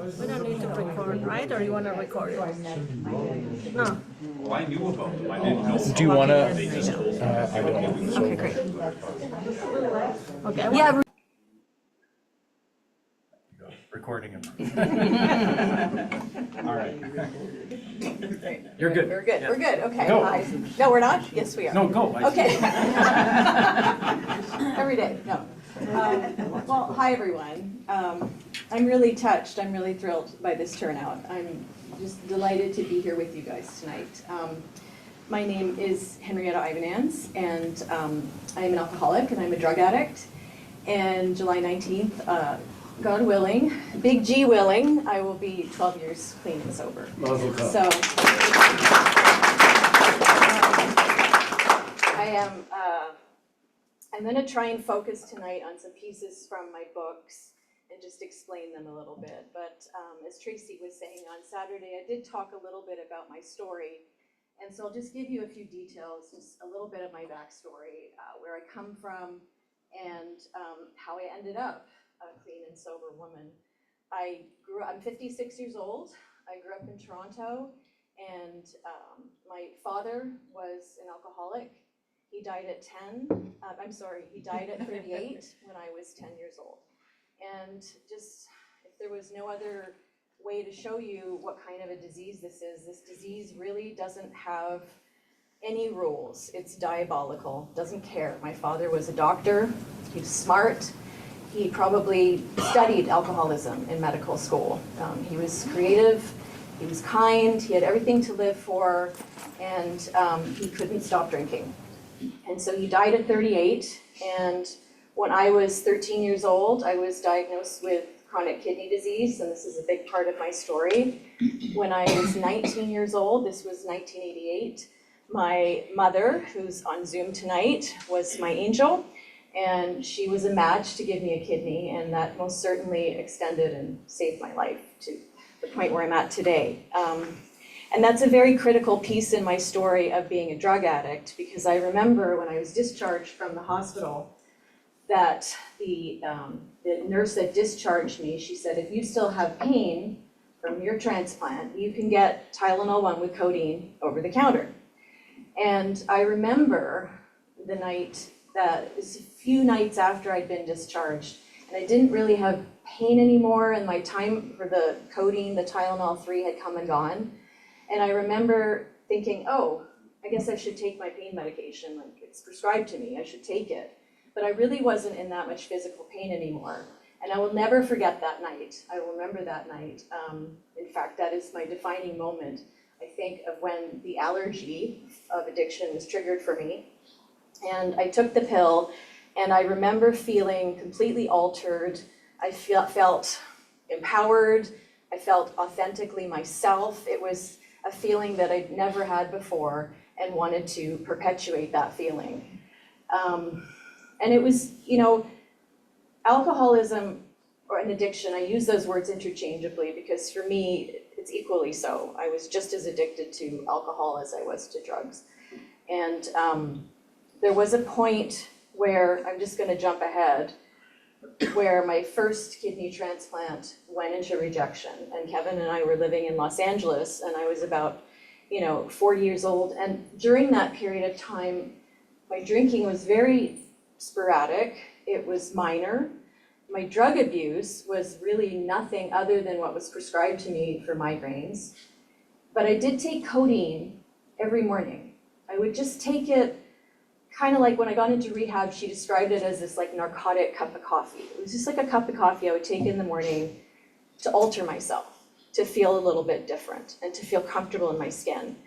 We don't need to record, right? Or you want to record? No. Well, I knew about them. I didn't know. Do you want to? They just told me. I don't. Okay, great. Okay. Yeah. Recording him. All right. You're good. We're good. Yeah. We're good. Okay. Go. Hi. No, we're not? Yes, we are. No, go. Okay. Every day. No. Well, hi, everyone. I'm really touched. I'm really thrilled by this turnout. I'm just delighted to be here with you guys tonight. My name is Henriette Ivanans, and I am an alcoholic, and I'm a drug addict. And July 19th, God willing, big G willing, I will be 12 years clean and sober. So I'm going to try and focus tonight on some pieces from my books and just explain them a little bit. But as Tracy was saying on Saturday, I did talk a little bit about my story. And so I'll just give you a few details, just a little bit of my backstory, where I come from, and how I ended up a clean and sober woman. I'm 56 years old. I grew up in Toronto, and my father was an alcoholic. He died at 38 when I was 10 years old. And just, if there was no other way to show you what kind of a disease this disease really doesn't have any rules. It's diabolical, doesn't care. My father was a doctor, he was smart. He probably studied alcoholism in medical school. He was creative, he was kind, he had everything to live for, and he couldn't stop drinking. And so he died at 38, and when I was 13 years old, I was diagnosed with chronic kidney disease, and this is a big part of my story. When I was 19 years old, this was 1988, my mother, who's on Zoom tonight, was my angel, and she was a match to give me a kidney, and that most certainly extended and saved my life to the point where I'm at today. And that's a very critical piece in my story of being a drug addict, because I remember when I was discharged from the hospital that the nurse that discharged me, she said, if you still have pain from your transplant, you can get Tylenol 1 with codeine over the counter. And I remember the night that, it was a few nights after I'd been discharged, and I didn't really have pain anymore, and my time for the codeine, the Tylenol 3 had come and gone. And I remember thinking, oh, I guess I should take my pain medication, like it's prescribed to me, I should take it. But I really wasn't in that much physical pain anymore. And I will never forget that night. I will remember that night. In fact, that is my defining moment, I think, of when the allergy of addiction was triggered for me. And I took the pill, and I remember feeling completely altered. I felt empowered. I felt authentically myself. It was a feeling that I'd never had before, and wanted to perpetuate that feeling. And it was, alcoholism or an addiction, I use those words interchangeably because for me, it's equally so. I was just as addicted to alcohol as I was to drugs. And there was a point where, I'm just gonna jump ahead, where my first kidney transplant went into rejection. And Kevin and I were living in Los Angeles, and I was about 40 years old. And during that period of time, my drinking was very sporadic. It was minor. My drug abuse was really nothing other than what was prescribed to me for migraines. But I did take codeine every morning. I would just take it kind of like when I got into rehab, she described it as this like narcotic cup of coffee. It was just like a cup of coffee I would take in the morning to alter myself, to feel a little bit different and to feel comfortable in my skin.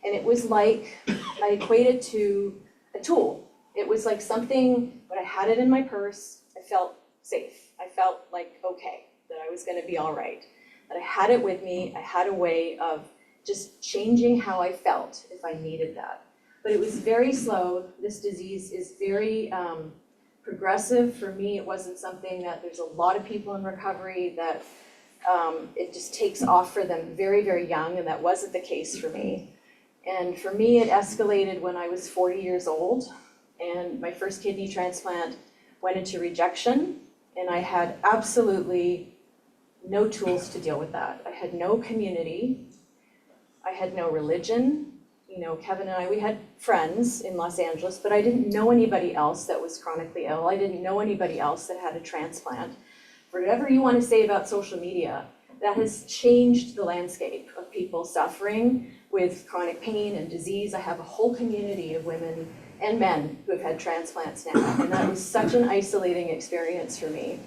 And it was like, I equated to a tool. It was like something, when I had it in my purse, I felt safe. I felt like, okay, that I was gonna be all right. That I had it with me, I had a way of just changing how I felt if I needed that. But it was very slow. This disease is very progressive. For me, it wasn't something that there's a lot of people in recovery that it just takes off for them very, very young, and that wasn't the case for me. And for me, it escalated when I was 40 years old, and my first kidney transplant went into rejection, and I had absolutely no tools to deal with that. I had no community. I had no religion. You know, Kevin and I, we had friends in Los Angeles, but I didn't know anybody else that was chronically ill. I didn't know anybody else that had a transplant. Whatever you want to say about social media, that has changed the landscape of people suffering with chronic pain and disease. I have a whole community of women and men who have had transplants now, and that was such an isolating experience for me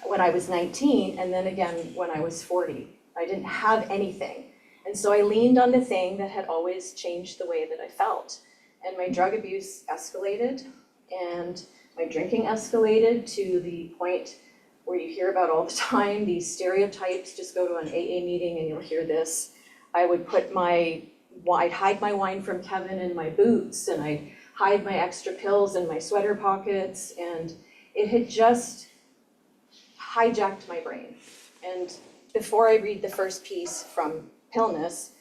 when I was 19, and then again when I was 40. I didn't have anything. And so I leaned on the thing that had always changed the way that I felt. And my drug abuse escalated, and my drinking escalated to the point where you hear about all the time, these stereotypes. Just go to an AA meeting and you'll hear this. I would I'd hide my wine from Kevin in my boots, and I'd hide my extra pills in my sweater pockets, and it had just hijacked my brain. And before I read the first piece from PILLNESS,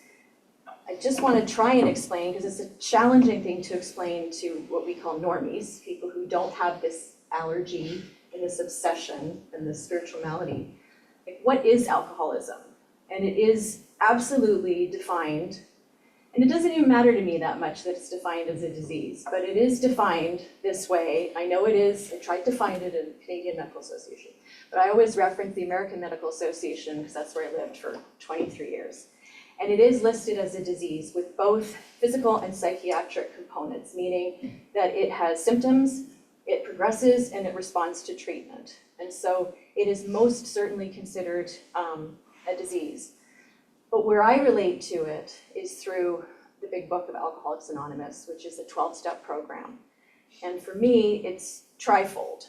I just want to try and explain, because it's a challenging thing to explain to what we call normies, people who don't have this allergy and this obsession and this spiritual malady. Like, what is alcoholism? And it is absolutely defined, and it doesn't even matter to me that much that it's defined as a disease, but it is defined this way. I know it is. I tried to find it in Canadian Medical Association, but I always reference the American Medical Association because that's where I lived for 23 years. And it is listed as a disease with both physical and psychiatric components, meaning that it has symptoms, it progresses, and it responds to treatment. And so it is most certainly considered a disease. But where I relate to it is through the big book of Alcoholics Anonymous, which is a 12-step program. And for me, it's trifold.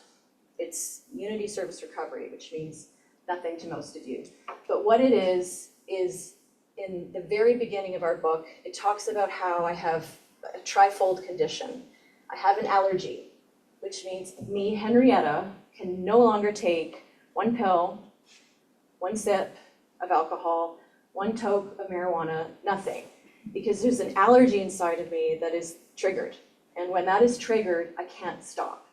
It's unity, service, recovery, which means nothing to most of you. But what it is in the very beginning of our book, it talks about how I have a trifold condition. I have an allergy, which means me, Henrietta, can no longer take one pill, one sip of alcohol, one toke of marijuana, nothing. Because there's an allergy inside of me that is triggered. And when that is triggered, I can't stop.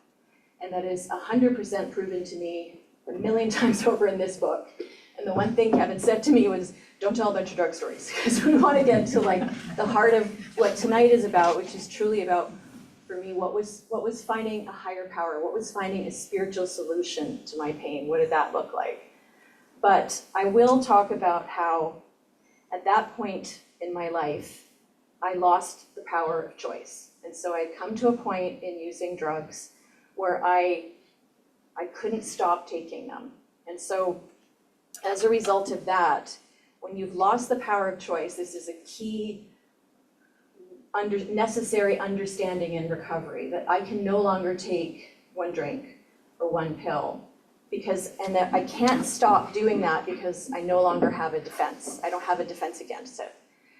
And that is 100% proven to me a million times over in this book. And the one thing Kevin said to me was, don't tell a bunch of drug stories, because we want to get to like the heart of what tonight is about, which is truly about, for me, what was finding a higher power, what was finding a spiritual solution to my pain, what did that look like? But I will talk about how at that point in my life, I lost the power of choice. And so I'd come to a point in using drugs where I couldn't stop taking them. And so as a result of that, when you've lost the power of choice, this is a key necessary understanding in recovery, that I can no longer take one drink or one pill, and that I can't stop doing that because I no longer have a defense. I don't have a defense against it.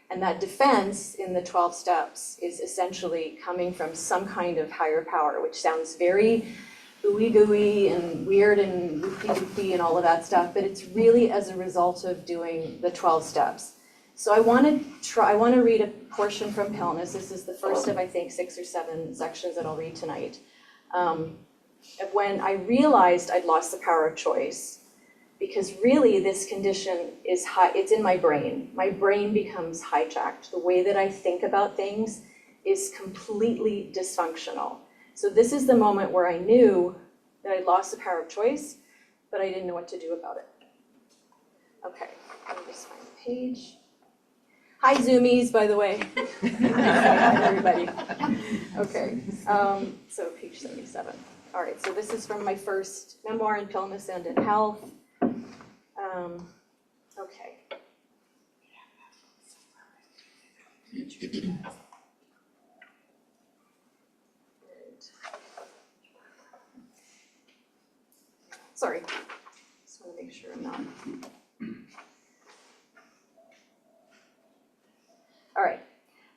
And that defense in the 12 steps is essentially coming from some kind of higher power, which sounds very ooey gooey and weird and loopy and all of that stuff, but it's really as a result of doing the 12 steps. So I want to read a portion from PILLNESS. This is the first of, I think, 6 or 7 sections that I'll read tonight. When I realized I'd lost the power of choice, because really this condition is it's in my brain. My brain becomes hijacked. The way that I think about things is completely dysfunctional. So this is the moment where I knew that I'd lost the power of choice, but I didn't know what to do about it. Okay, let me just find the page. Hi, Zoomies, by the way. Hi, everybody. Okay, so page 77. All right, so this is from my first memoir in PILLNESS and in health. Okay. Sorry, just want to make sure I'm not. All right.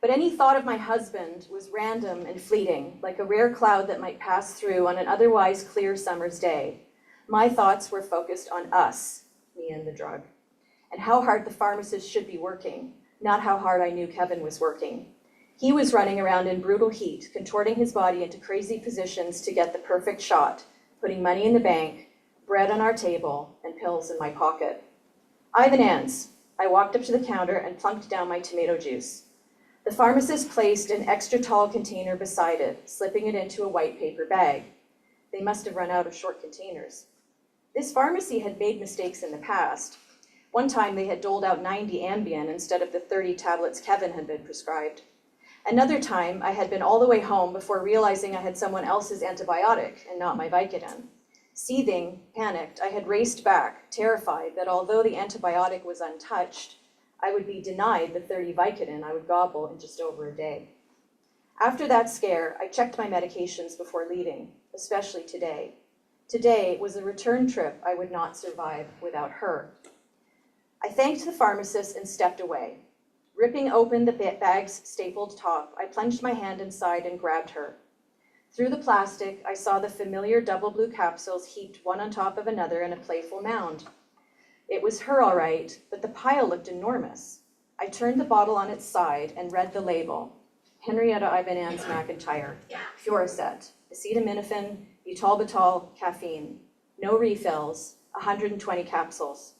But any thought of my husband was random and fleeting, like a rare cloud that might pass through on an otherwise clear summer's day. My thoughts were focused on us, me and the drug, and how hard the pharmacist should be working, not how hard I knew Kevin was working. He was running around in brutal heat, contorting his body into crazy positions to get the perfect shot, putting money in the bank, bread on our table, and pills in my pocket. Ivanans. I walked up to the counter and plunked down my tomato juice. The pharmacist placed an extra tall container beside it, slipping it into a white paper bag. They must have run out of short containers. This pharmacy had made mistakes in the past. One time they had doled out 90 Ambien instead of the 30 tablets Kevin had been prescribed. Another time, I had been all the way home before realizing I had someone else's antibiotic and not my Vicodin. Seething, panicked, I had raced back, terrified that although the antibiotic was untouched, I would be denied the 30 Vicodin I would gobble in just over a day. After that scare, I checked my medications before leaving, especially today. Today was a return trip I would not survive without her. I thanked the pharmacist and stepped away. Ripping open the bag's stapled top, I plunged my hand inside and grabbed her. Through the plastic, I saw the familiar double blue capsules heaped one on top of another in a playful mound. It was her, all right, but the pile looked enormous. I turned the bottle on its side and read the label. Henriette Ivanans-McIntyre, Puracet, acetaminophen, butalbital, caffeine. No refills, 120 capsules.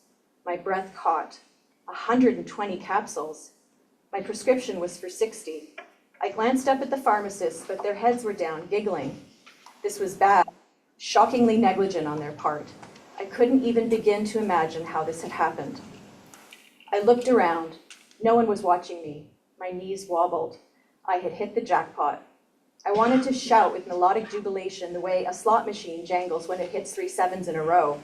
My breath caught. 120 capsules. My prescription was for 60. I glanced up at the pharmacists, but their heads were down, giggling. This was bad, shockingly negligent on their part. I couldn't even begin to imagine how this had happened. I looked around. No one was watching me. My knees wobbled. I had hit the jackpot. I wanted to shout with melodic jubilation the way a slot machine jangles when it hits 3 sevens in a row.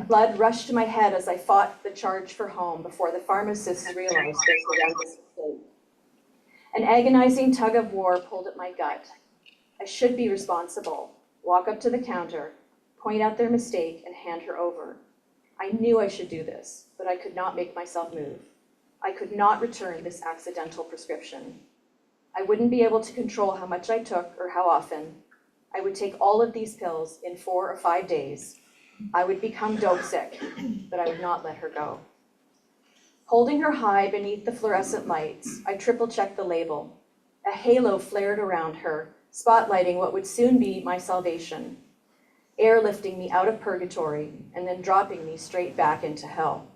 Blood rushed to my head as I fought the charge for home before the pharmacists realized their horrendous mistake. An agonizing tug of war pulled at my gut. I should be responsible, walk up to the counter, point out their mistake, and hand her over. I knew I should do this, but I could not make myself move. I could not return this accidental prescription. I wouldn't be able to control how much I took or how often. I would take all of these pills in 4 or 5 days. I would become dope sick, but I would not let her go. Holding her high beneath the fluorescent lights, I triple-checked the label. A halo flared around her, spotlighting what would soon be my salvation, airlifting me out of purgatory and then dropping me straight back into hell.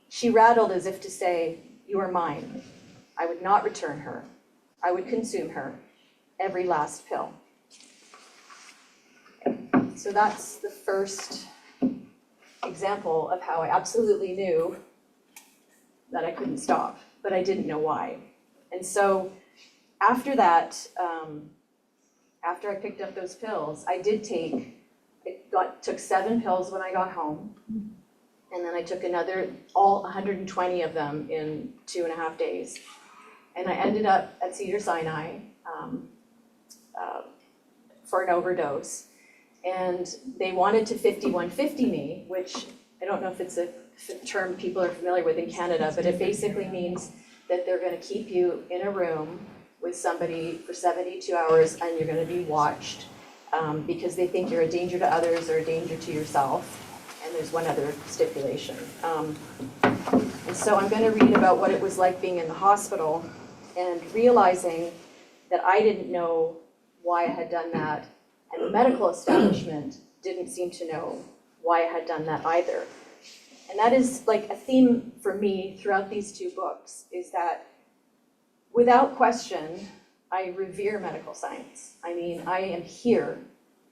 She rattled as if to say, "You are mine." I would not return her. I would consume her, every last pill. So that's the first example of how I absolutely knew that I couldn't stop, but I didn't know why. And so after that, after I picked up those pills, I took 7 pills when I got home, and then I took all 120 of them in 2.5 days. And I ended up at Cedars-Sinai for an overdose. And they wanted to 5150 me, which I don't know if it's a term people are familiar with in Canada, but it basically means that they're going to keep you in a room with somebody for 72 hours and you're going to be watched because they think you're a danger to others or a danger to yourself. And there's one other stipulation. And so I'm going to read about what it was like being in the hospital and realizing that I didn't know why I had done that, and the medical establishment didn't seem to know why I had done that either. And that is like a theme for me throughout these 2 books, is that without question, I revere medical science. I mean, I am here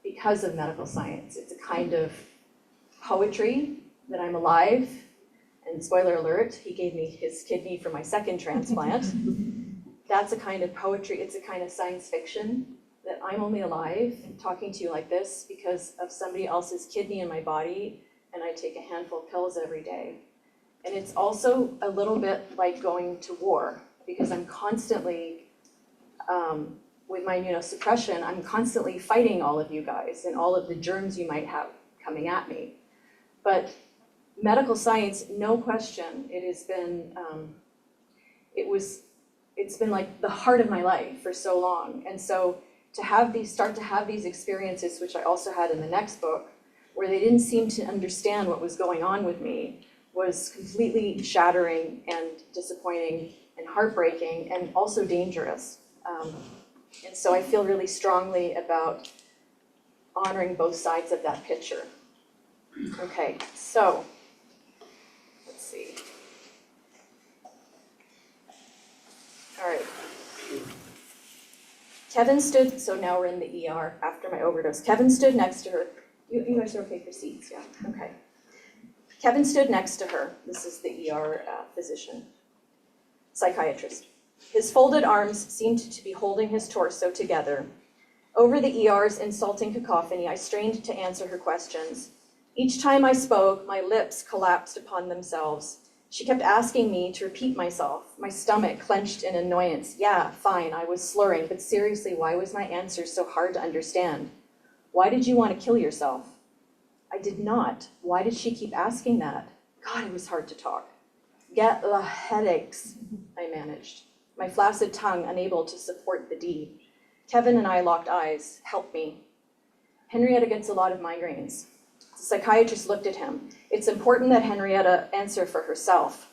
because of medical science. It's a kind of poetry that I'm alive, and spoiler alert, he gave me his kidney for my 2nd transplant. That's a kind of poetry, it's a kind of science fiction, that I'm only alive talking to you like this because of somebody else's kidney in my body, and I take a handful of pills every day. And it's also a little bit like going to war, because I'm constantly, with my immunosuppression, I'm constantly fighting all of you guys and all of the germs you might have coming at me. But medical science, no question, it has been, it's been like the heart of my life for so long. And so to start to have these experiences, which I also had in the next book, where they didn't seem to understand what was going on with me, was completely shattering and disappointing and heartbreaking and also dangerous. And so I feel really strongly about honoring both sides of that picture. Okay, so let's see. All right. Kevin stood, so now we're in the ER after my overdose. Kevin stood next to her. You guys are okay for seats, yeah? Okay. Kevin stood next to her. This is the ER physician, psychiatrist. His folded arms seemed to be holding his torso together. Over the ER's insulting cacophony, I strained to answer her questions. Each time I spoke, my lips collapsed upon themselves. She kept asking me to repeat myself. My stomach clenched in annoyance. Yeah, fine, I was slurring, but seriously, why was my answer so hard to understand? Why did you want to kill yourself? I did not. Why did she keep asking that? God, it was hard to talk. Get the headaches, I managed, my flaccid tongue unable to support the D. Kevin and I locked eyes. Help me. Henriette gets a lot of migraines. The psychiatrist looked at him. It's important that Henriette answer for herself.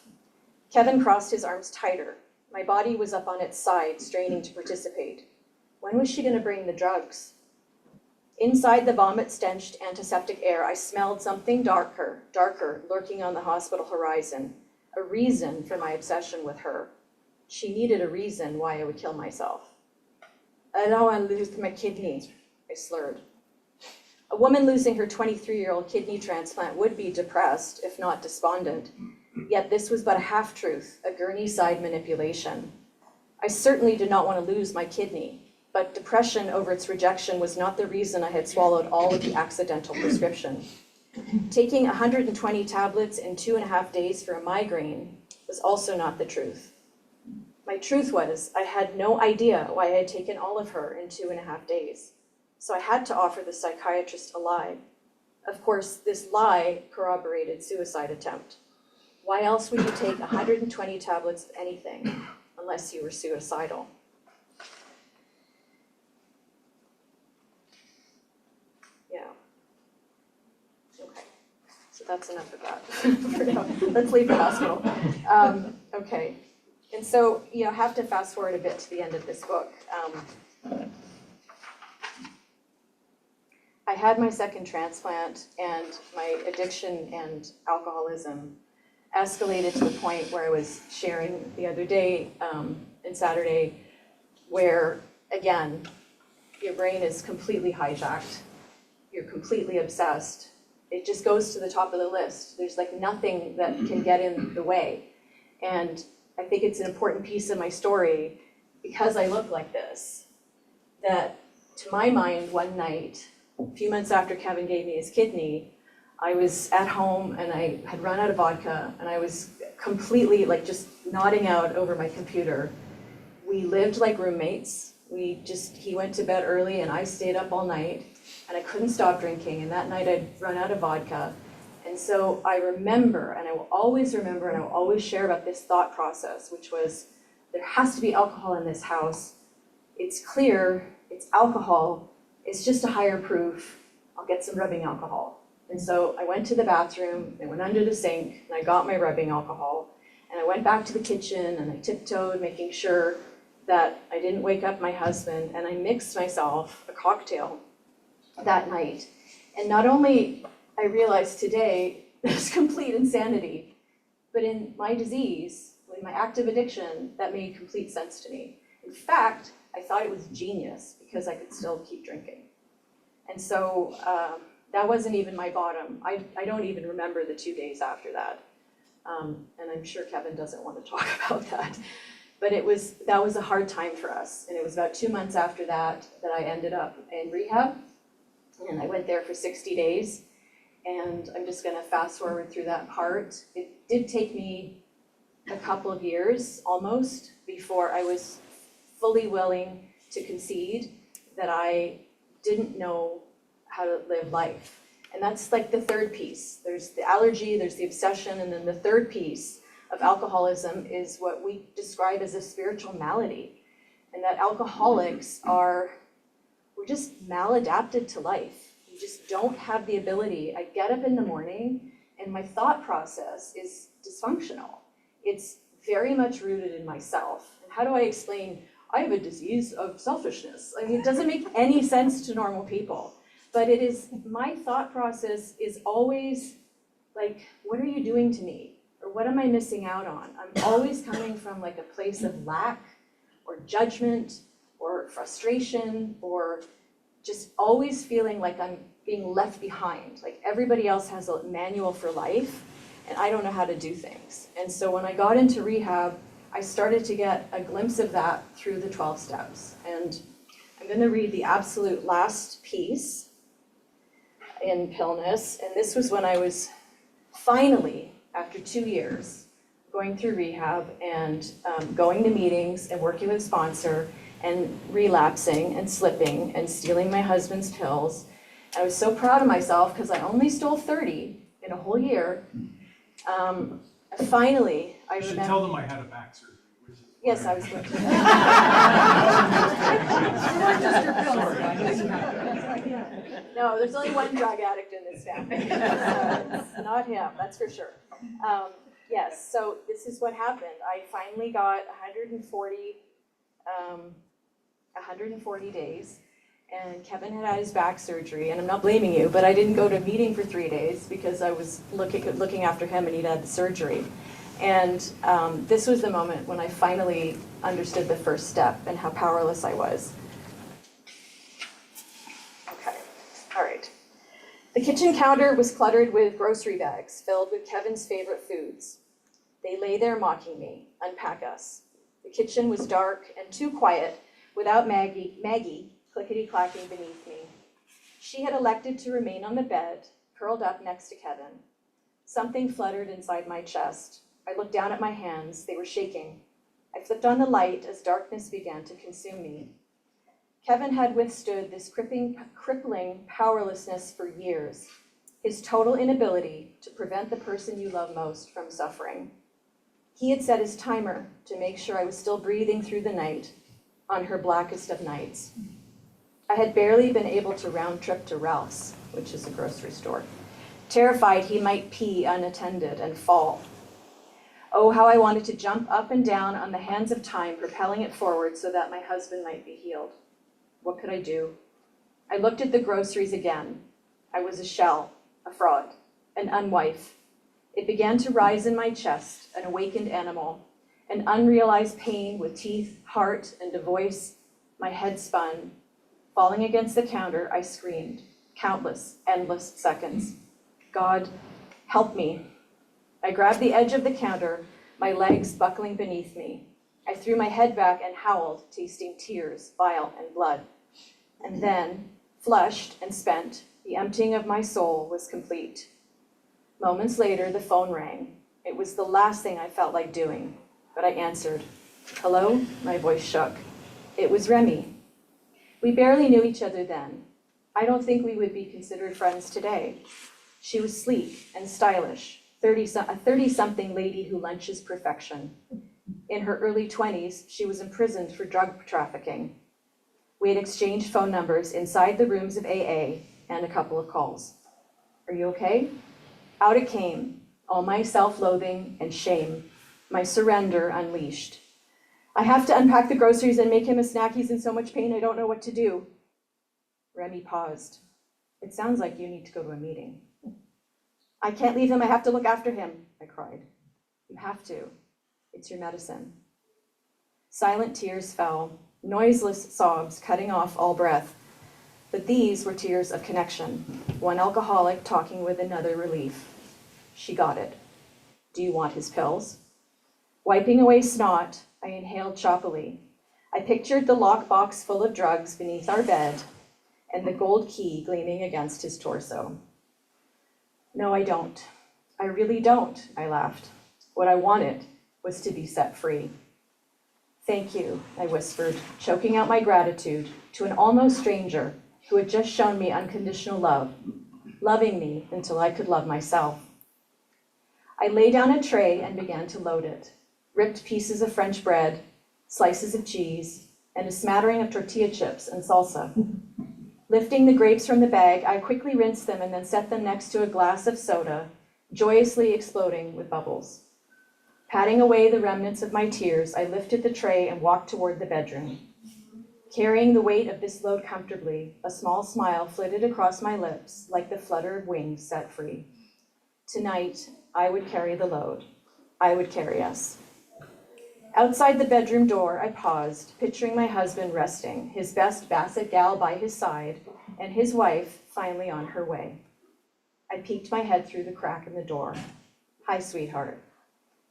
Kevin crossed his arms tighter. My body was up on its side, straining to participate. When was she going to bring the drugs? Inside the vomit-stenched antiseptic air, I smelled something darker, lurking on the hospital horizon. A reason for my obsession with her. She needed a reason why I would kill myself. I don't want to lose my kidney, I slurred. A woman losing her 23-year-old kidney transplant would be depressed, if not despondent. Yet this was but a half-truth, a gurney-side manipulation. I certainly did not want to lose my kidney, but depression over its rejection was not the reason I had swallowed all of the accidental prescription. Taking 120 tablets in 2.5 days for a migraine was also not the truth. My truth was, I had no idea why I had taken all of her in 2.5 days. So I had to offer the psychiatrist a lie. Of course, this lie corroborated suicide attempt. Why else would you take 120 tablets of anything unless you were suicidal? Yeah. Okay. So that's enough of that for now. Let's leave the hospital. Okay. And so, have to fast forward a bit to the end of this book. I had my second transplant, and my addiction and alcoholism escalated to the point where I was sharing the other day and Saturday, where, again, your brain is completely hijacked. You're completely obsessed. It just goes to the top of the list. There's like nothing that can get in the way. And I think it's an important piece of my story, because I look like this, that to my mind, one night, a few months after Kevin gave me his kidney, I was at home and I had run out of vodka and I was completely just nodding out over my computer. We lived like roommates. He went to bed early and I stayed up all night and I couldn't stop drinking, and that night I'd run out of vodka. And so I remember, and I will always remember, and I will always share about this thought process, which was, there has to be alcohol in this house. It's clear, it's alcohol, it's just a higher proof. I'll get some rubbing alcohol. And so I went to the bathroom, I went under the sink, and I got my rubbing alcohol. And I went back to the kitchen and I tiptoed, making sure that I didn't wake up my husband, and I mixed myself a cocktail that night. And not only I realized today there's complete insanity, but in my disease, in my active addiction, that made complete sense to me. In fact, I thought it was genius because I could still keep drinking. And so that wasn't even my bottom. I don't even remember the 2 days after that. And I'm sure Kevin doesn't want to talk about that. But that was a hard time for us. And it was about 2 months after that I ended up in rehab. And I went there for 60 days. And I'm just gonna fast forward through that part. It did take me a couple of years almost before I was fully willing to concede that I didn't know how to live life. And that's like the third piece. There's the allergy, there's the obsession, and then the third piece of alcoholism is what we describe as a spiritual malady. And that alcoholics we're just maladapted to life. You just don't have the ability. I get up in the morning and my thought process is dysfunctional. It's very much rooted in myself. And how do I explain, I have a disease of selfishness? I mean, it doesn't make any sense to normal people. But it is, my thought process is always like, what are you doing to me? Or what am I missing out on? I'm always coming from like a place of lack or judgment or frustration or just always feeling like I'm being left behind. Like everybody else has a manual for life and I don't know how to do things. And so when I got into rehab, I started to get a glimpse of that through the 12 steps. And I'm going to read the absolute last piece in PILLNESS. And this was when I was finally, after 2 years, going through rehab and going to meetings and working with a sponsor and relapsing and slipping and stealing my husband's pills. I was so proud of myself because I only stole 30 in a whole year. Finally, I You should remember. tell them I had a back surgery, which is. Yes, I was going to. No, there's only one drug addict in this family. It's not him, that's for sure. Yes, so this is what happened. I finally got 140 days, and Kevin had his back surgery, and I'm not blaming you, but I didn't go to a meeting for 3 days because I was looking after him and he'd had the surgery. And this was the moment when I finally understood the first step and how powerless I was. Okay, all right. The kitchen counter was cluttered with grocery bags filled with Kevin's favorite foods. They lay there mocking me, unpack us. The kitchen was dark and too quiet without Maggie clickety-clacking beneath me. She had elected to remain on the bed, curled up next to Kevin. Something fluttered inside my chest. I looked down at my hands. They were shaking. I flipped on the light as darkness began to consume me. Kevin had withstood this crippling powerlessness for years, his total inability to prevent the person you love most from suffering. He had set his timer to make sure I was still breathing through the night on her blackest of nights. I had barely been able to round trip to Ralph's, which is a grocery store, terrified he might pee unattended and fall. Oh, how I wanted to jump up and down on the hands of time, propelling it forward so that my husband might be healed. What could I do? I looked at the groceries again. I was a shell, a fraud, an unwife. It began to rise in my chest, an awakened animal, an unrealized pain with teeth, heart, and a voice. My head spun. Falling against the counter, I screamed, countless, endless seconds. God, help me. I grabbed the edge of the counter, my legs buckling beneath me. I threw my head back and howled, tasting tears, bile, and blood. And then, flushed and spent, the emptying of my soul was complete. Moments later, the phone rang. It was the last thing I felt like doing, but I answered. Hello? My voice shook. It was Remy. We barely knew each other then. I don't think we would be considered friends today. She was sleek and stylish, a 30-something lady who lunches perfection. In her early 20s, she was imprisoned for drug trafficking. We had exchanged phone numbers inside the rooms of AA and a couple of calls. Are you okay? Out it came, all my self-loathing and shame, my surrender unleashed. I have to unpack the groceries and make him a snack. He's in so much pain, I don't know what to do. Remy paused. It sounds like you need to go to a meeting. I can't leave him, I have to look after him, I cried. You have to. It's your medicine. Silent tears fell, noiseless sobs cutting off all breath. But these were tears of connection, one alcoholic talking with another relief. She got it. Do you want his pills? Wiping away snot, I inhaled choppily. I pictured the lockbox full of drugs beneath our bed and the gold key gleaming against his torso. No, I don't. I really don't, I laughed. What I wanted was to be set free. Thank you, I whispered, choking out my gratitude to an almost stranger who had just shown me unconditional love, loving me until I could love myself. I lay down a tray and began to load it. Ripped pieces of French bread, slices of cheese, and a smattering of tortilla chips and salsa. Lifting the grapes from the bag, I quickly rinsed them and then set them next to a glass of soda, joyously exploding with bubbles. Patting away the remnants of my tears, I lifted the tray and walked toward the bedroom. Carrying the weight of this load comfortably, a small smile flitted across my lips like the flutter of wings set free. Tonight, I would carry the load. I would carry us. Outside the bedroom door, I paused, picturing my husband resting, his best basset gal by his side, and his wife finally on her way. I peeked my head through the crack in the door. Hi, sweetheart.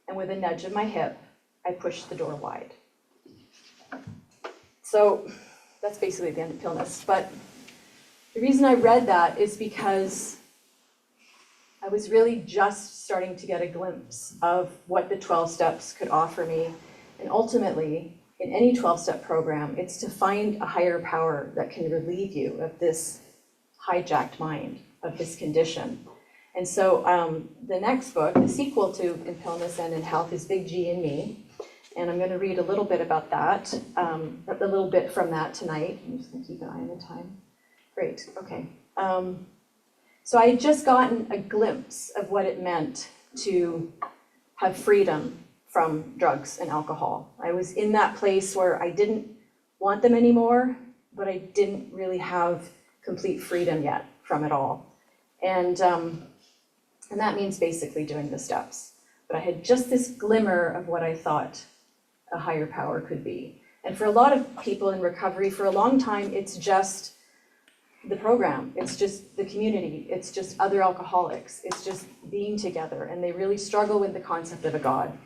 And with a nudge of my hip, I pushed the door wide. So that's basically the end of PILLNESS. But the reason I read that is because I was really just starting to get a glimpse of what the 12 steps could offer me. And ultimately, in any 12-step program, it's to find a higher power that can relieve you of this hijacked mind, of this condition. And so the next book, the sequel to In PILLNESS and in Health, is Big G in Me. And I'm going to read a little bit about that, a little bit from that tonight. I'm just going to keep an eye on the time. Great, okay. So I had just gotten a glimpse of what it meant to have freedom from drugs and alcohol. I was in that place where I didn't want them anymore, but I didn't really have complete freedom yet from it all. And that means basically doing the steps. But I had just this glimmer of what I thought a higher power could be. And for a lot of people in recovery, for a long time, it's just the program, it's just the community, it's just other alcoholics, it's just being together, and they really struggle with the concept of a God.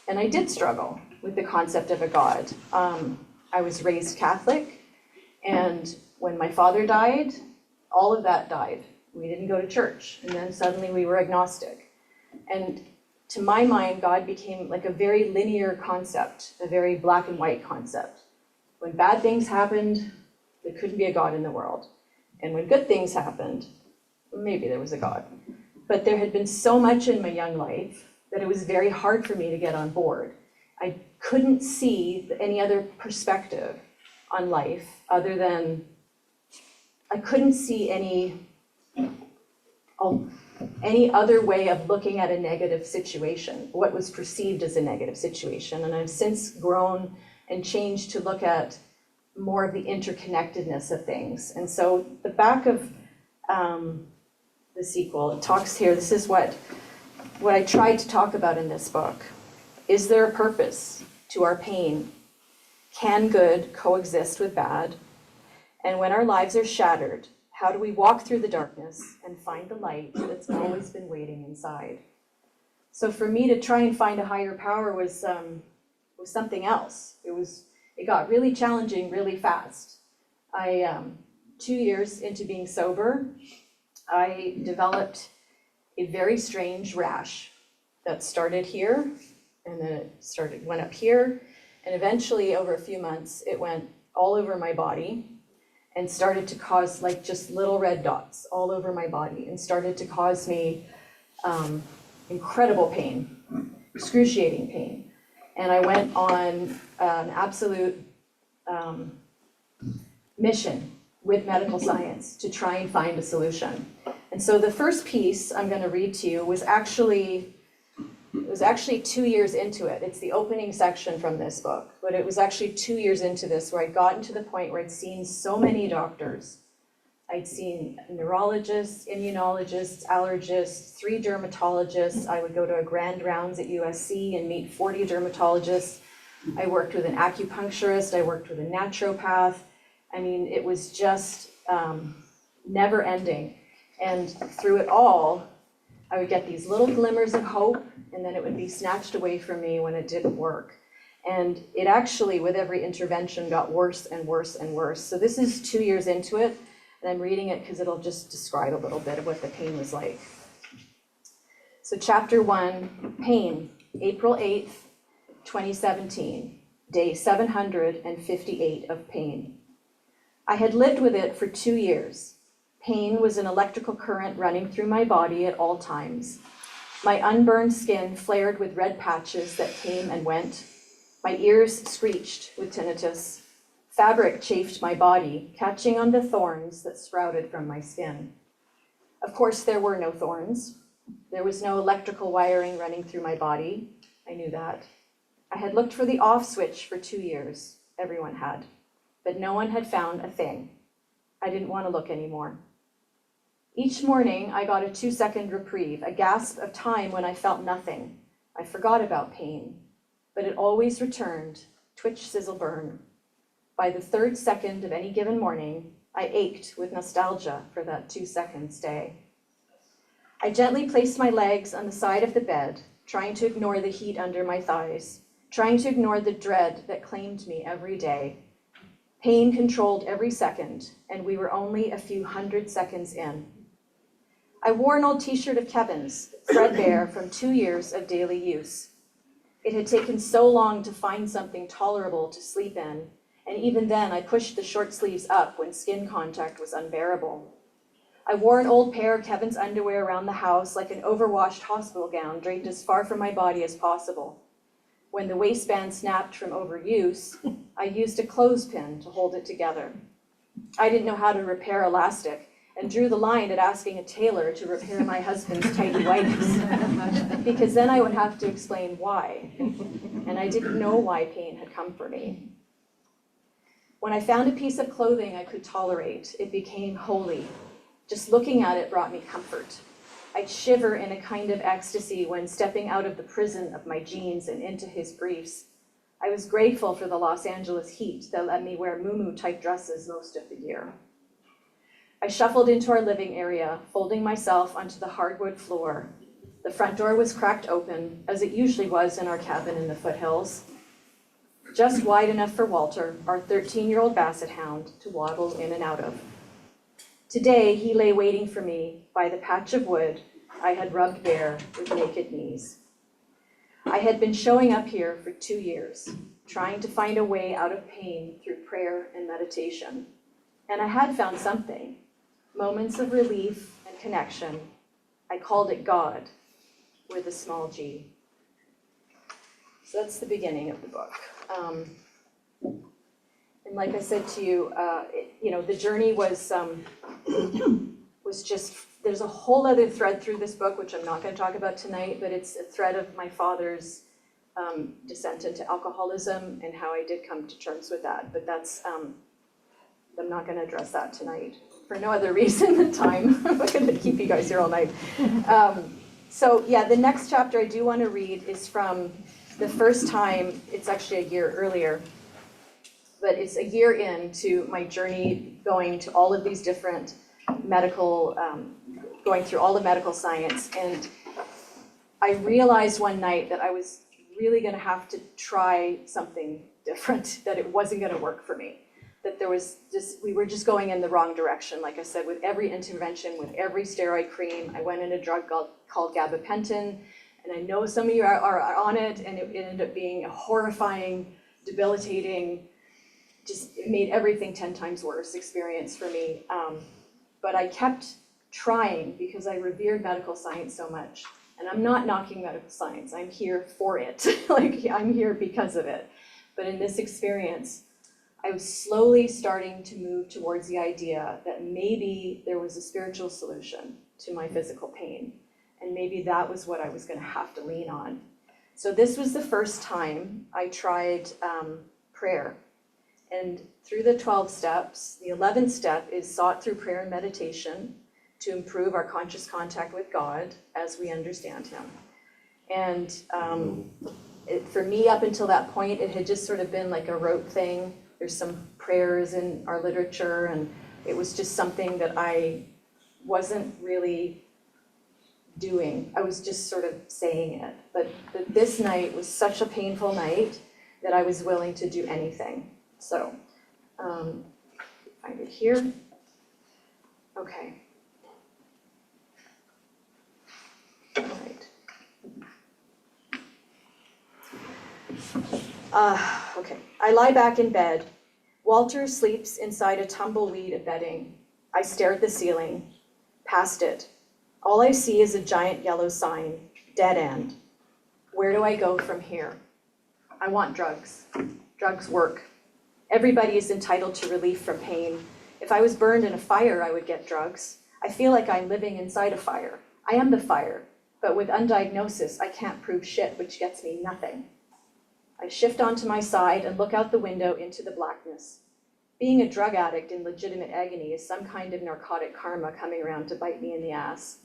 And I did struggle with the concept of a God. I was raised Catholic, and when my father died, all of that died. We didn't go to church, and then suddenly we were agnostic. And to my mind, God became like a very linear concept, a very black and white concept. When bad things happened, there couldn't be a God in the world. And when good things happened, maybe there was a God. But there had been so much in my young life that it was very hard for me to get on board. I couldn't see any other perspective on life other than, I couldn't see any other way of looking at a negative situation, what was perceived as a negative situation. And I've since grown and changed to look at more of the interconnectedness of things. And so the back of the sequel, it talks here, this is what I tried to talk about in this book. Is there a purpose to our pain? Can good coexist with bad? And when our lives are shattered, how do we walk through the darkness and find the light that's always been waiting inside? So for me to try and find a higher power was something else. It got really challenging really fast. 2 years into being sober, I developed a very strange rash that started here, and then it went up here, and eventually over a few months, it went all over my body and started to cause like just little red dots all over my body and started to cause me incredible pain, excruciating pain. And I went on an absolute mission with medical science to try and find a solution. And so the first piece I'm going to read to you was actually 2 years into it. It's the opening section from this book, but it was actually 2 years into this where I'd gotten to the point where I'd seen so many doctors. I'd seen neurologists, immunologists, allergists, 3 dermatologists. I would go to a grand rounds at USC and meet 40 dermatologists. I worked with an acupuncturist. I worked with a naturopath. I mean, it was just never ending. And through it all, I would get these little glimmers of hope, and then it would be snatched away from me when it didn't work. And it actually, with every intervention, got worse and worse and worse. So this is 2 years into it, and I'm reading it because it'll just describe a little bit of what the pain was like. So chapter 1, pain, April 8th, 2017, day 758 of pain. I had lived with it for 2 years. Pain was an electrical current running through my body at all times. My unburned skin flared with red patches that came and went. My ears screeched with tinnitus. Fabric chafed my body, catching on the thorns that sprouted from my skin. Of course, there were no thorns. There was no electrical wiring running through my body. I knew that. I had looked for the off switch for 2 years. Everyone had. But no one had found a thing. I didn't want to look anymore. Each morning, I got a 2-second reprieve, a gasp of time when I felt nothing. I forgot about pain. but it always returned, twitch, sizzle, burn. By the 3rd second of any given morning, I ached with nostalgia for that 2-second stay. I gently placed my legs on the side of the bed, trying to ignore the heat under my thighs, trying to ignore the dread that claimed me every day. Pain controlled every second, and we were only a few hundred seconds in. I wore an old t-shirt of Kevin's, threadbare from 2 years of daily use. It had taken so long to find something tolerable to sleep in, and even then I pushed the short sleeves up when skin contact was unbearable. I wore an old pair of Kevin's underwear around the house like an overwashed hospital gown draped as far from my body as possible. When the waistband snapped from overuse, I used a clothespin to hold it together. I didn't know how to repair elastic and drew the line at asking a tailor to repair my husband's tidy whities, because then I would have to explain why, and I didn't know why pain had come for me. When I found a piece of clothing I could tolerate, it became holy. Just looking at it brought me comfort. I'd shiver in a kind of ecstasy when stepping out of the prison of my jeans and into his briefs. I was grateful for the Los Angeles heat that let me wear muumuu-type dresses most of the year. I shuffled into our living area, folding myself onto the hardwood floor. The front door was cracked open, as it usually was in our cabin in the foothills, just wide enough for Walter, our 13-year-old basset hound, to waddle in and out of. Today, he lay waiting for me by the patch of wood I had rubbed bare with naked knees. I had been showing up here for 2 years, trying to find a way out of pain through prayer and meditation. And I had found something, moments of relief and connection. I called it God, with a small g. So that's the beginning of the book. And like I said to you, the journey was just, there's a whole other thread through this book, which I'm not going to talk about tonight, but it's a thread of my father's descent into alcoholism and how I did come to terms with that. But that's, I'm not going to address that tonight for no other reason than time. I'm not going to keep you guys here all night. So yeah, the next chapter I do want to read is from the first time, it's actually a year earlier, but it's a year into my journey going to all of these different medical, going through all the medical science. And I realized one night that I was really going to have to try something different, that it wasn't going to work for me. That there was just, we were just going in the wrong direction. Like I said, with every intervention, with every steroid cream, I went in a drug called gabapentin, and I know some of you are on it, and it ended up being a horrifying, debilitating, just it made everything 10 times worse experience for me. But I kept trying because I revered medical science so much. And I'm not knocking medical science, I'm here for it. Like, I'm here because of it. But in this experience, I was slowly starting to move towards the idea that maybe there was a spiritual solution to my physical pain. And maybe that was what I was going to have to lean on. So this was the first time I tried prayer. And through the 12 steps, the 11th step is sought through prayer and meditation to improve our conscious contact with God as we understand Him. And for me, up until that point, it had just sort of been like a rote thing. There's some prayers in our literature, and it was just something that I wasn't really doing. I was just sort of saying it. But this night was such a painful night that I was willing to do anything. So, find it here. Okay. All right. Okay. I lie back in bed. Walter sleeps inside a tumbleweed of bedding. I stare at the ceiling, past it. All I see is a giant yellow sign, dead end. Where do I go from here? I want drugs. Drugs work. Everybody is entitled to relief from pain. If I was burned in a fire, I would get drugs. I feel like I'm living inside a fire. I am the fire, but with undiagnosis, I can't prove shit, which gets me nothing. I shift onto my side and look out the window into the blackness. Being a drug addict in legitimate agony is some kind of narcotic karma coming around to bite me in the ass.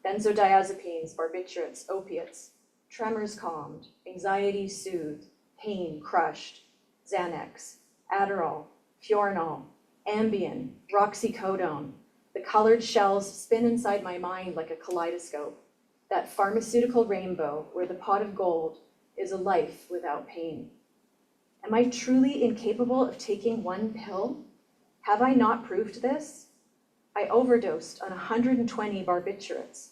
Benzodiazepines, barbiturates, opiates, tremors calmed, anxiety soothed, pain crushed, Xanax, Adderall, Fiorinol, Ambien, Roxycodone. The colored shells spin inside my mind like a kaleidoscope, that pharmaceutical rainbow where the pot of gold is a life without pain. Am I truly incapable of taking one pill? Have I not proved this? I overdosed on 120 barbiturates.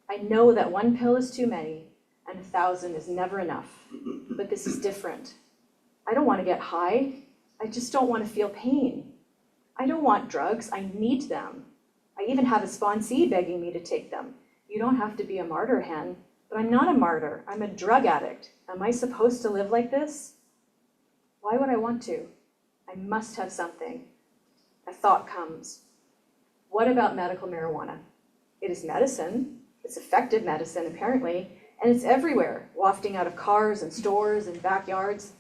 I know that one pill is too many and 1,000 is never enough, but this is different. I don't want to get high. I just don't want to feel pain. I don't want drugs. I need them. I even have a sponsee begging me to take them. You don't have to be a martyr, Hen, but I'm not a martyr. I'm a drug addict. Am I supposed to live like this? Why would I want to? I must have something. A thought comes. What about medical marijuana? It is medicine. It's effective medicine, apparently, and it's everywhere, wafting out of cars and stores and backyards.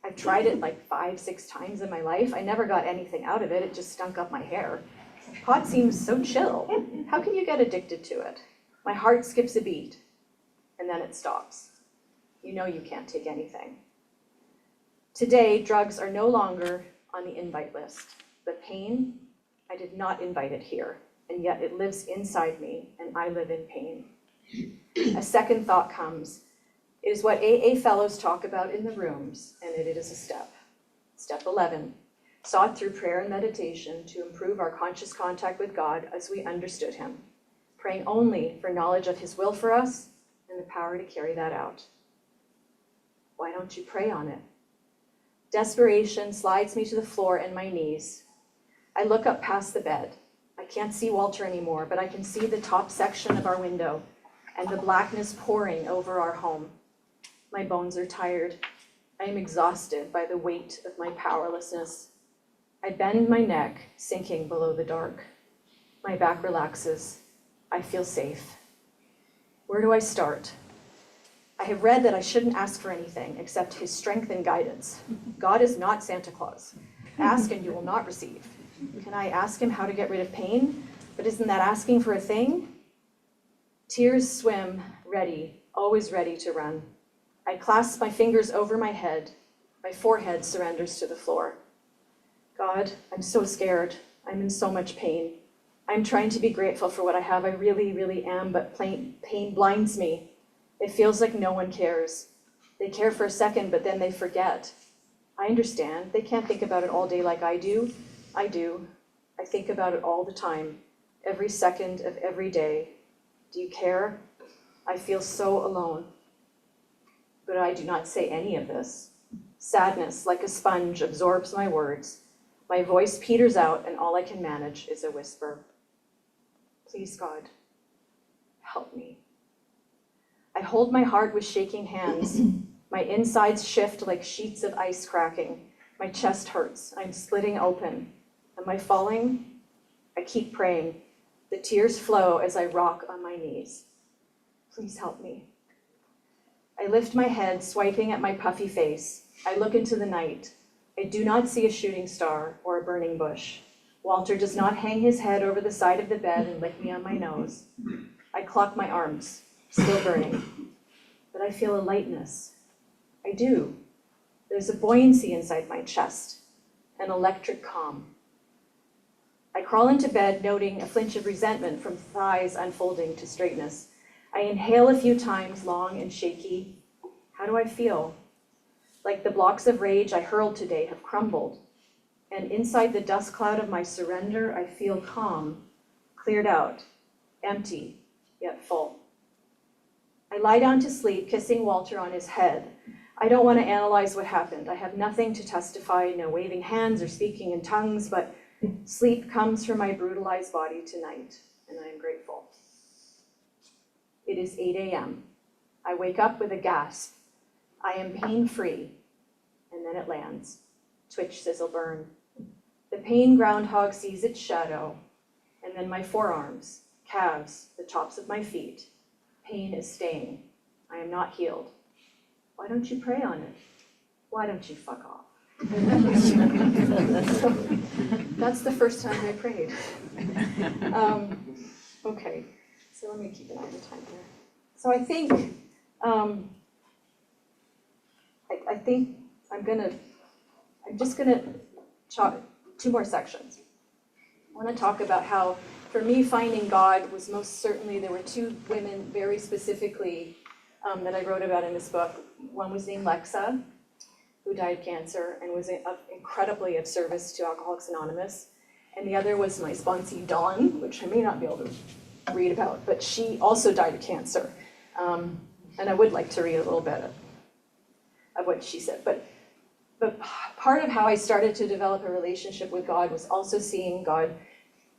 I've tried it like 5, 6 times in my life. I never got anything out of it. It just stunk up my hair. Pot seems so chill. How can you get addicted to it? My heart skips a beat, and then it stops. You know you can't take anything. Today, drugs are no longer on the invite list. But pain, I did not invite it here, and yet it lives inside me, and I live in pain. A second thought comes. It is what AA fellows talk about in the rooms, and it is a step. Step 11, sought through prayer and meditation to improve our conscious contact with God as we understood him, praying only for knowledge of his will for us and the power to carry that out. Why don't you pray on it? Desperation slides me to the floor and my knees. I look up past the bed. I can't see Walter anymore, but I can see the top section of our window and the blackness pouring over our home. My bones are tired. I am exhausted by the weight of my powerlessness. I bend my neck, sinking below the dark. My back relaxes. I feel safe. Where do I start? I have read that I shouldn't ask for anything except his strength and guidance. God is not Santa Claus. Ask and you will not receive. Can I ask him how to get rid of pain? But isn't that asking for a thing? Tears swim, ready, always ready to run. I clasp my fingers over my head. My forehead surrenders to the floor. God, I'm so scared. I'm in so much pain. I'm trying to be grateful for what I have. I really, really am, but pain blinds me. It feels like no one cares. They care for a second, but then they forget. I understand. They can't think about it all day like I do. I do. I think about it all the time, every second of every day. Do you care? I feel so alone. But I do not say any of this. Sadness, like a sponge, absorbs my words. My voice peters out, and all I can manage is a whisper. Please, God, help me. I hold my heart with shaking hands. My insides shift like sheets of ice cracking. My chest hurts. I'm splitting open. Am I falling? I keep praying. The tears flow as I rock on my knees. Please help me. I lift my head, swiping at my puffy face. I look into the night. I do not see a shooting star or a burning bush. Walter does not hang his head over the side of the bed and lick me on my nose. I clock my arms, still burning. But I feel a lightness. I do. There's a buoyancy inside my chest, an electric calm. I crawl into bed, noting a flinch of resentment from thighs unfolding to straightness. I inhale a few times, long and shaky. How do I feel? Like the blocks of rage I hurled today have crumbled. And inside the dust cloud of my surrender, I feel calm, cleared out, empty, yet full. I lie down to sleep, kissing Walter on his head. I don't want to analyze what happened. I have nothing to testify, no waving hands or speaking in tongues, but sleep comes from my brutalized body tonight, and I am grateful. It is 8 a.m. I wake up with a gasp. I am pain-free, and then it lands. Twitch, sizzle, burn. The pain groundhog sees its shadow, and then my forearms, calves, the tops of my feet. Pain is staying. I am not healed. Why don't you pray on it? Why don't you fuck off? So, that's the first time I prayed. Okay, so let me keep an eye on the time here. So I think I think I'm just gonna talk 2 more sections. I wanna talk about how, for me, finding God was most certainly, there were 2 women very specifically that I wrote about in this book. One was named Lexa, who died of cancer and was incredibly of service to Alcoholics Anonymous. And the other was my sponsee, Dawn, which I may not be able to read about, but she also died of cancer. And I would like to read a little bit of what she said. But part of how I started to develop a relationship with God was also seeing God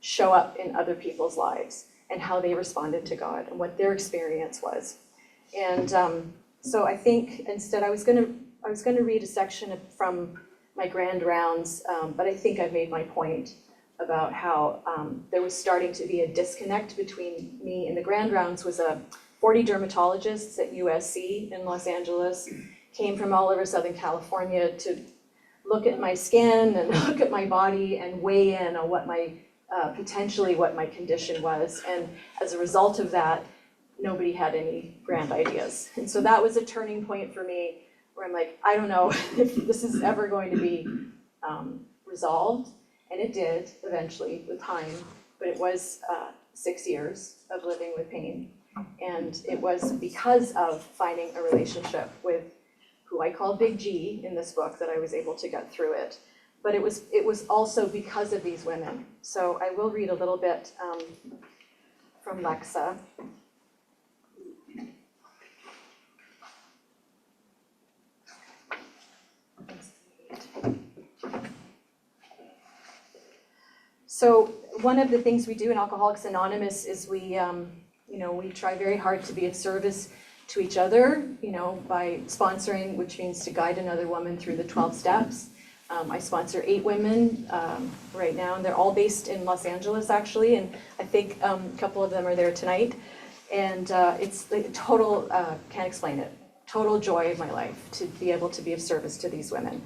show up in other people's lives and how they responded to God and what their experience was. And so I think instead I was gonna read a section from my grand rounds, but I think I've made my point about how there was starting to be a disconnect between me and the grand rounds. Was 40 dermatologists at USC in Los Angeles, came from all over Southern California to look at my skin and look at my body and weigh in on what my potentially what my condition was. And as a result of that, nobody had any grand ideas. And so that was a turning point for me where I'm like, I don't know if this is ever going to be resolved. And it did eventually with time, but it was 6 years of living with pain. And it was because of finding a relationship with who I call Big G in this book that I was able to get through it. But it was also because of these women. So I will read a little bit from Lexa. So one of the things we do in Alcoholics Anonymous is we try very hard to be of service to each other, by sponsoring, which means to guide another woman through the 12 steps. I sponsor 8 women right now, and they're all based in Los Angeles, actually, and I think a couple of them are there tonight. And it's like a total, can't explain it, total joy of my life to be able to be of service to these women.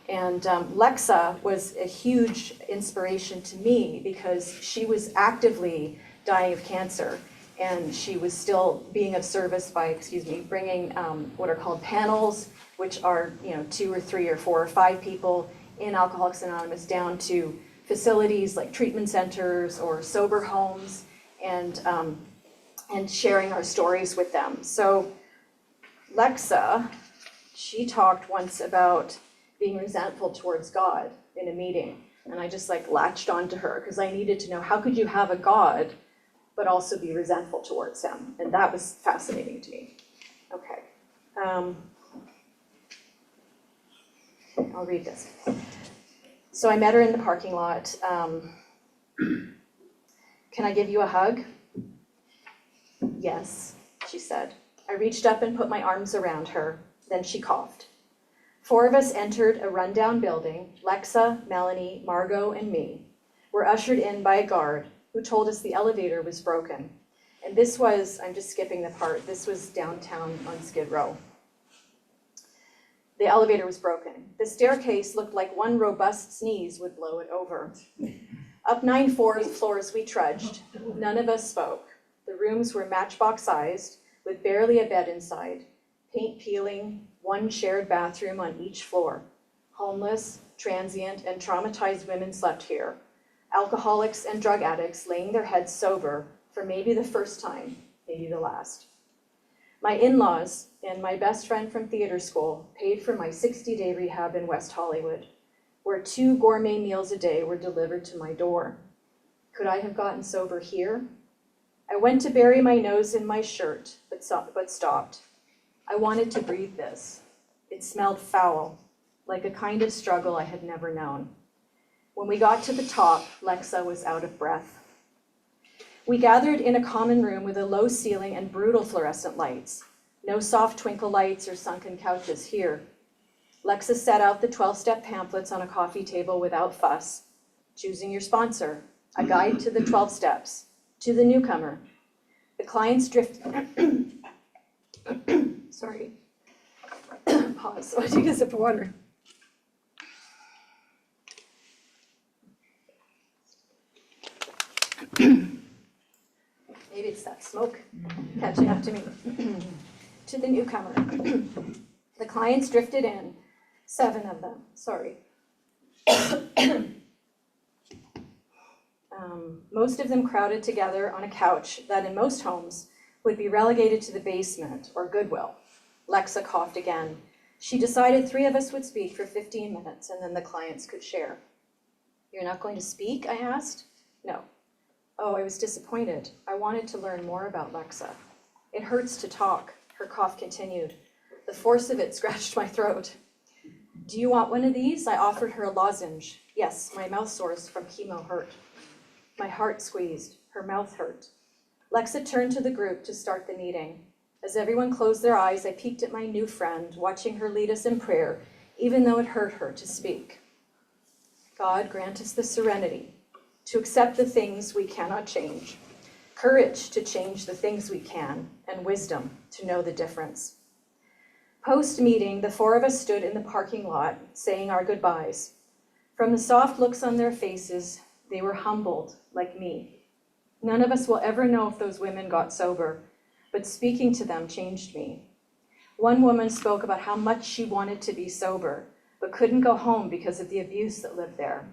And Lexa was a huge inspiration to me because she was actively dying of cancer, and she was still being of service by, bringing what are called panels, which are 2 or 3 or 4 or 5 people in Alcoholics Anonymous down to facilities like treatment centers or sober homes, and sharing our stories with them. So Lexa, she talked once about being resentful towards God in a meeting. And I just latched onto her because I needed to know, how could you have a God but also be resentful towards him? And that was fascinating to me. Okay. I'll read this. So I met her in the parking lot. Can I give you a hug? Yes, she said. I reached up and put my arms around her. Then she coughed. 4 of us entered a rundown building. Lexa, Melanie, Margot, and me were ushered in by a guard who told us the elevator was broken. And this was, I'm just skipping the part, this was downtown on Skid Row. The elevator was broken. The staircase looked like one robust sneeze would blow it over. Up 9 floors we trudged. None of us spoke. The rooms were matchbox-sized, with barely a bed inside, paint peeling, 1 shared bathroom on each floor. Homeless, transient, and traumatized women slept here. Alcoholics and drug addicts laying their heads sober for maybe the first time, maybe the last. My in-laws and my best friend from theater school paid for my 60-day rehab in West Hollywood, where 2 gourmet meals a day were delivered to my door. Could I have gotten sober here? I went to bury my nose in my shirt, but stopped. I wanted to breathe this. It smelled foul, like a kind of struggle I had never known. When we got to the top, Lexa was out of breath. We gathered in a common room with a low ceiling and brutal fluorescent lights. No soft twinkle lights or sunken couches here. Lexa set out the 12-step pamphlets on a coffee table without fuss. Choosing your sponsor, a guide to the 12 steps, to the newcomer. The clients drifted. Sorry. Pause. So I take a sip of water. Maybe it's that smoke catching up to me. to the newcomer. The clients drifted in, 7 of them, sorry. Most of them crowded together on a couch that in most homes would be relegated to the basement or Goodwill. Lexa coughed again. She decided 3 of us would speak for 15 minutes and then the clients could share. You're not going to speak, I asked? No. Oh, I was disappointed. I wanted to learn more about Lexa. It hurts to talk, her cough continued. The force of it scratched my throat. Do you want one of these? I offered her a lozenge. Yes, my mouth sores from chemo hurt. My heart squeezed, her mouth hurt. Lexa turned to the group to start the meeting. As everyone closed their eyes, I peeked at my new friend, watching her lead us in prayer, even though it hurt her to speak. God, grant us the serenity to accept the things we cannot change, courage to change the things we can, and wisdom to know the difference. Post-meeting, the 4 of us stood in the parking lot, saying our goodbyes. From the soft looks on their faces, they were humbled, like me. None of us will ever know if those women got sober, but speaking to them changed me. One woman spoke about how much she wanted to be sober, but couldn't go home because of the abuse that lived there.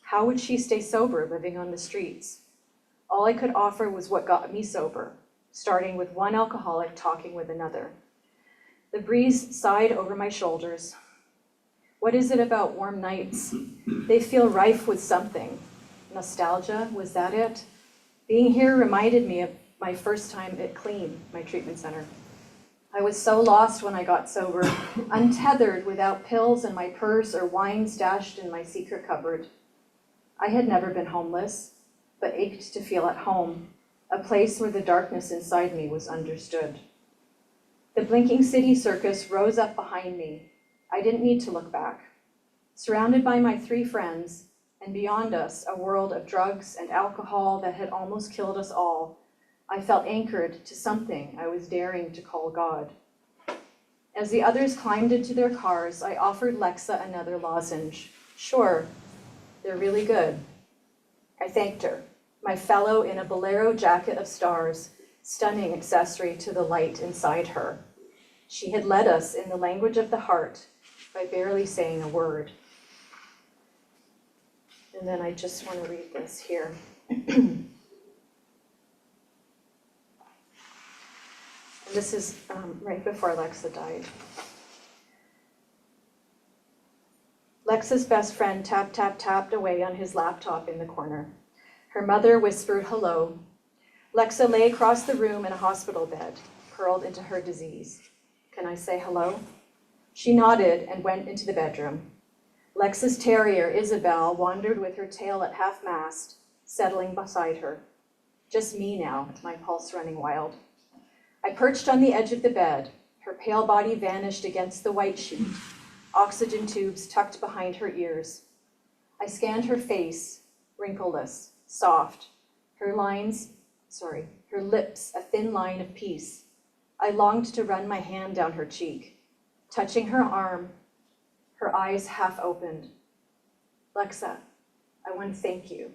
How would she stay sober living on the streets? All I could offer was what got me sober, starting with one alcoholic talking with another. The breeze sighed over my shoulders. What is it about warm nights? They feel rife with something. Nostalgia, was that it? Being here reminded me of my first time at Clean, my treatment center. I was so lost when I got sober, untethered without pills in my purse or wine stashed in my secret cupboard. I had never been homeless, but ached to feel at home, a place where the darkness inside me was understood. The blinking city circus rose up behind me. I didn't need to look back. Surrounded by my 3 friends, and beyond us, a world of drugs and alcohol that had almost killed us all, I felt anchored to something I was daring to call God. As the others climbed into their cars, I offered Lexa another lozenge. Sure, they're really good. I thanked her, my fellow in a bolero jacket of stars, stunning accessory to the light inside her. She had led us in the language of the heart by barely saying a word. And then I just want to read this here. And this is right before Lexa died. Lexa's best friend tapped away on his laptop in the corner. Her mother whispered hello. Lexa lay across the room in a hospital bed, curled into her disease. Can I say hello? She nodded and went into the bedroom. Lexa's terrier, Isabel, wandered with her tail at half-mast, settling beside her. Just me now, my pulse running wild. I perched on the edge of the bed. Her pale body vanished against the white sheet, oxygen tubes tucked behind her ears. I scanned her face, wrinkleless, soft, her lips a thin line of peace. I longed to run my hand down her cheek, touching her arm, her eyes half opened. Lexa, I want to thank you.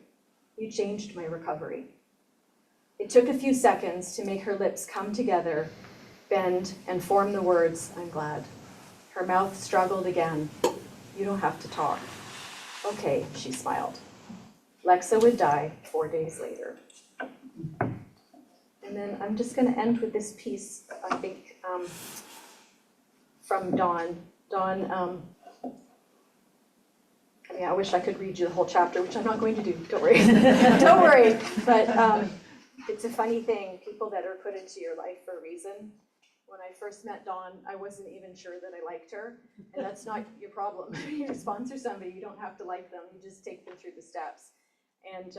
You changed my recovery. It took a few seconds to make her lips come together, bend, and form the words, I'm glad. Her mouth struggled again. You don't have to talk. Okay, she smiled. Lexa would die 4 days later. And then I'm just going to end with this piece, I think, from Dawn. Dawn, I wish I could read you the whole chapter, which I'm not going to do, don't worry. Don't worry, but it's a funny thing, people that are put into your life for a reason. When I first met Dawn, I wasn't even sure that I liked her, and that's not your problem. You sponsor somebody, you don't have to like them, you just take them through the steps. And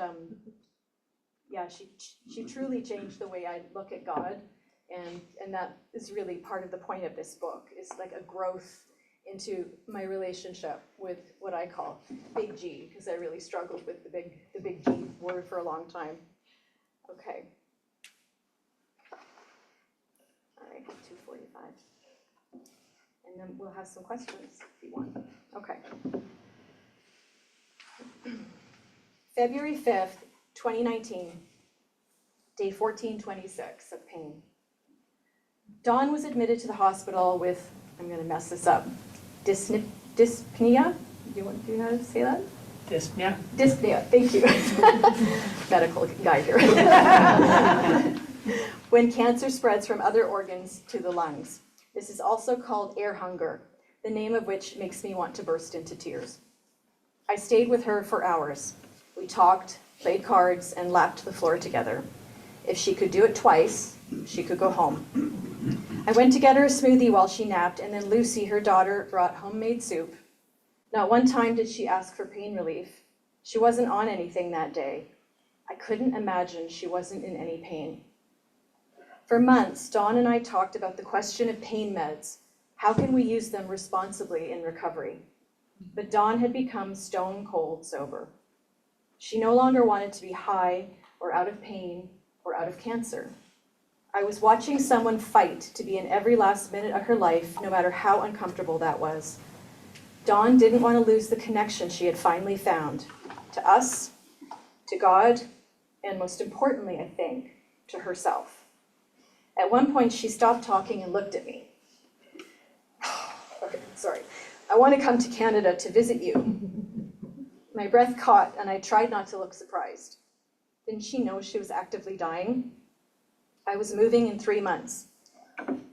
yeah, she truly changed the way I look at God, and that is really part of the point of this book, is like a growth into my relationship with what I call Big G, because I really struggled with the big G word for a long time. Okay. All right, 2:45. And then we'll have some questions if you want. Okay. February 5th, 2019, day 1426 of pain. Dawn was admitted to the hospital with, I'm gonna mess this up, dyspnea? Do you know how to say that? Dyspnea. Dyspnea, thank you. Medical guy here. When cancer spreads from other organs to the lungs. This is also called air hunger, the name of which makes me want to burst into tears. I stayed with her for hours. We talked, played cards, and lapped the floor together. If she could do it twice, she could go home. I went to get her a smoothie while she napped, and then Lucy, her daughter, brought homemade soup. Not one time did she ask for pain relief. She wasn't on anything that day. I couldn't imagine she wasn't in any pain. For months, Dawn and I talked about the question of pain meds. How can we use them responsibly in recovery? But Dawn had become stone cold sober. She no longer wanted to be high or out of pain or out of cancer. I was watching someone fight to be in every last minute of her life, no matter how uncomfortable that was. Dawn didn't want to lose the connection she had finally found to us, to God, and most importantly, I think, to herself. At one point, she stopped talking and looked at me. Okay, sorry. I want to come to Canada to visit you. My breath caught, and I tried not to look surprised. Didn't she know she was actively dying? I was moving in 3 months.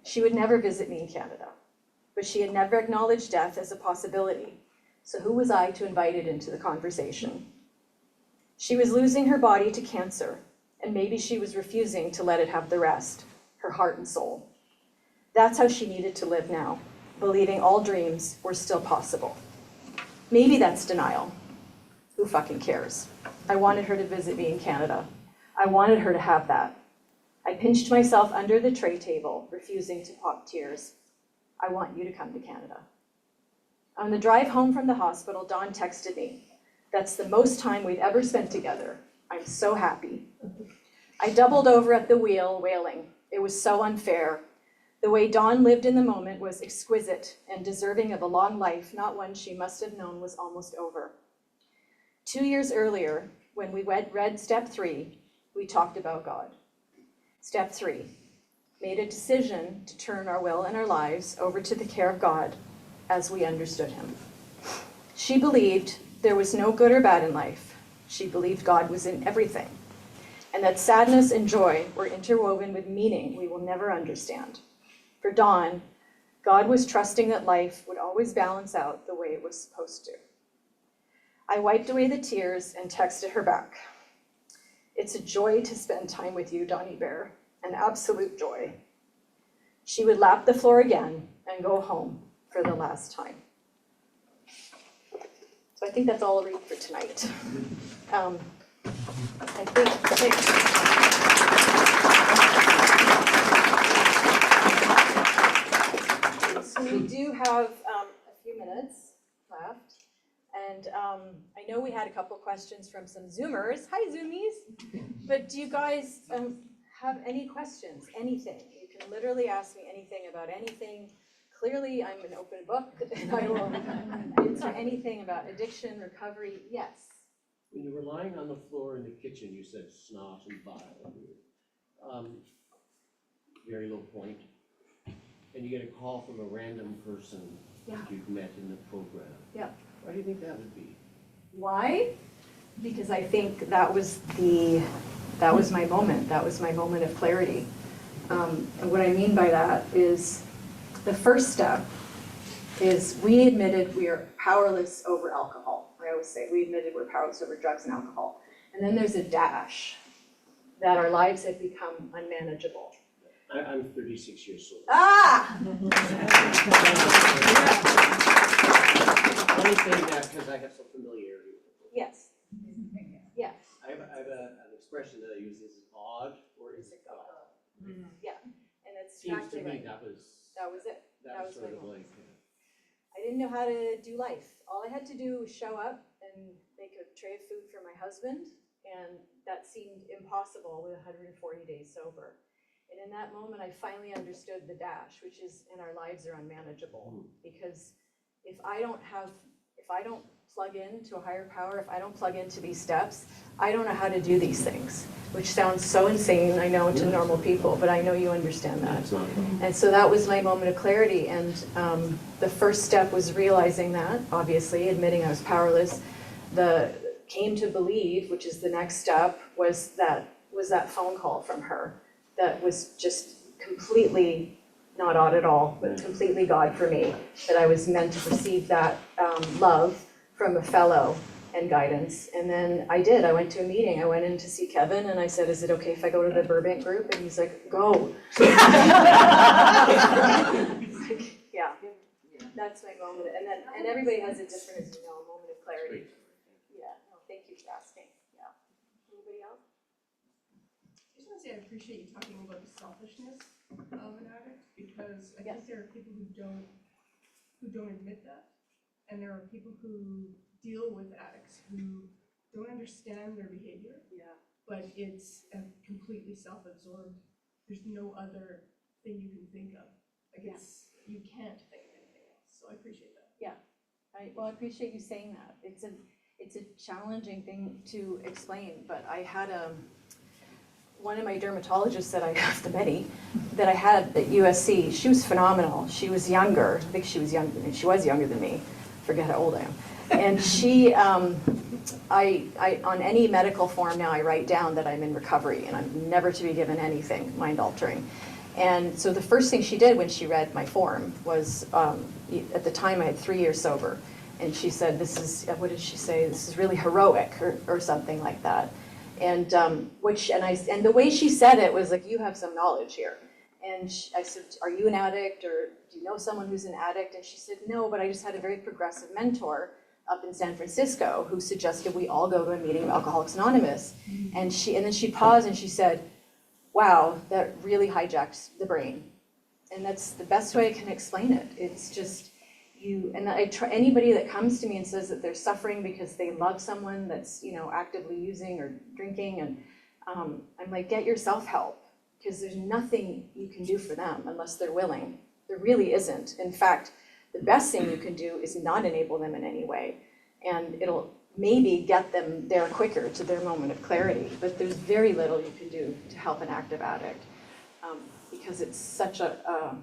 She would never visit me in Canada, but she had never acknowledged death as a possibility. So who was I to invite it into the conversation? She was losing her body to cancer, and maybe she was refusing to let it have the rest, her heart and soul. That's how she needed to live now, believing all dreams were still possible. Maybe that's denial. Who fucking cares? I wanted her to visit me in Canada. I wanted her to have that. I pinched myself under the tray table, refusing to pop tears. I want you to come to Canada. On the drive home from the hospital, Dawn texted me. That's the most time we've ever spent together. I'm so happy. I doubled over at the wheel, wailing. It was so unfair. The way Dawn lived in the moment was exquisite and deserving of a long life, not one she must have known was almost over. 2 years earlier, when we read step 3, we talked about God. Step 3, made a decision to turn our will and our lives over to the care of God as we understood him. She believed there was no good or bad in life. She believed God was in everything, and that sadness and joy were interwoven with meaning we will never understand. For Dawn, God was trusting that life would always balance out the way it was supposed to. I wiped away the tears and texted her back. It's a joy to spend time with you, Donnie Bear, an absolute joy. She would lap the floor again and go home for the last time. So I think that's all I'll read for tonight. So we do have a few minutes left. And I know we had a couple questions from some Zoomers. Hi, Zoomies. But do you guys have any questions? Anything? You can literally ask me anything about anything. Clearly, I'm an open book, and I will answer anything about addiction, recovery. Yes. When you were lying on the floor in the kitchen, you said snot and bile. Very low point. And you get a call from a random person that you've met in the program. Yeah. Why do you think that would be? Why? Because I think that was my moment. That was my moment of clarity. And what I mean by that is the first step is we admitted we are powerless over alcohol. I always say we admitted we're powerless over drugs and alcohol. And then there's a dash that our lives have become unmanageable. I'm 36 years old. Ah! I'm only saying that because I have some familiarity with it. Yes. Yes. I have an expression that I use. Is it odd or is it God? Yeah. And it's Seems to exactly me right. that was it. that was my sort of moment. like. I didn't know how to do life. All I had to do was show up and make a tray of food for my husband, and that seemed impossible with 140 days sober. And in that moment, I finally understood the dash, which is, and our lives are unmanageable. Because if if I don't plug into a higher power, if I don't plug into these steps, I don't know how to do these things, which sounds so insane, I know, to normal people, but I know you understand that. And so that was my moment of clarity, and the first step was realizing that, obviously, admitting I was powerless. The came to believe, which is the next step, was that phone call from her that was just completely not odd at all, but completely God for me, that I was meant to receive that love from a fellow and guidance. And then I did. I went to a meeting. I went in to see Kevin and I said, is it okay if I go to the Burbank group? And he's like, go. Yeah, that's my moment. And everybody has a different, as you know, moment of clarity. Yeah, no, thank you for asking. Yeah. Anybody else? I just want to say I appreciate you talking about the selfishness of an addict, because I think there are people who don't admit that, and there are people who deal with addicts who don't understand their behavior. Yeah. But it's completely self-absorbed. There's no other thing you can think of. Like you can't think of anything else. So I appreciate that. Yeah. Well, I appreciate you saying that. It's a challenging thing to explain, but I had one of my dermatologists that I have the many that I had at USC. She was phenomenal. She was younger. I think she was younger than me. Forget how old I am. And she, I on any medical form now, I write down that I'm in recovery and I'm never to be given anything mind-altering. And so the first thing she did when she read my form was, at the time I had 3 years sober, and she said, this is, what did she say? This is really heroic or something like that. And and the way she said it was like, you have some knowledge here. And I said, are you an addict, or do you know someone who's an addict? And she said, no, but I just had a very progressive mentor up in San Francisco who suggested we all go to a meeting of Alcoholics Anonymous. And then she paused and she said, wow, that really hijacks the brain. And that's the best way I can explain it. It's just anybody that comes to me and says that they're suffering because they love someone that's, actively using or drinking, and I'm like, get yourself help, because there's nothing you can do for them unless they're willing. There really isn't. In fact, the best thing you can do is not enable them in any way, and it'll maybe get them there quicker to their moment of clarity, but there's very little you can do to help an active addict, because it's such a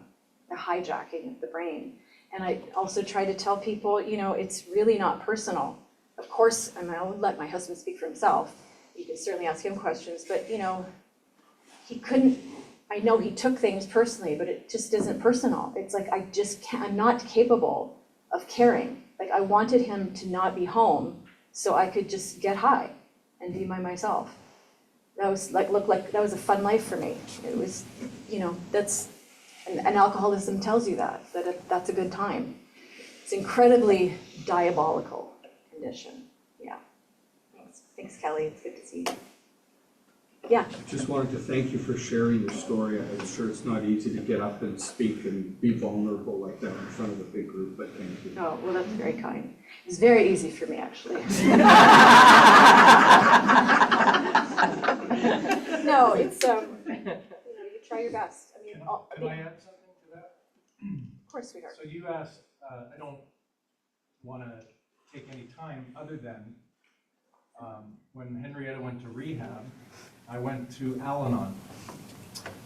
hijacking of the brain. And I also try to tell people, it's really not personal. Of course, I'll let my husband speak for himself. You can certainly ask him questions, but he couldn't, I know he took things personally, but it just isn't personal. It's like, I'm not capable of caring. Like, I wanted him to not be home so I could just get high and be by myself. That was that was a fun life for me. It was, and alcoholism tells you that that's a good time. It's incredibly diabolical condition. Yeah. Thanks, Kelly. It's good to see you. Yeah. Just wanted to thank you for sharing your story. I'm sure it's not easy to get up and speak and be vulnerable like that in front of a big group, but thank you. Oh, well, that's very kind. It's very easy for me, actually. No, it's, you try your best. I mean, Can I add something to that? Of course, sweetheart. So you asked, I don't want to take any time other than when Henriette went to rehab, I went to Al-Anon.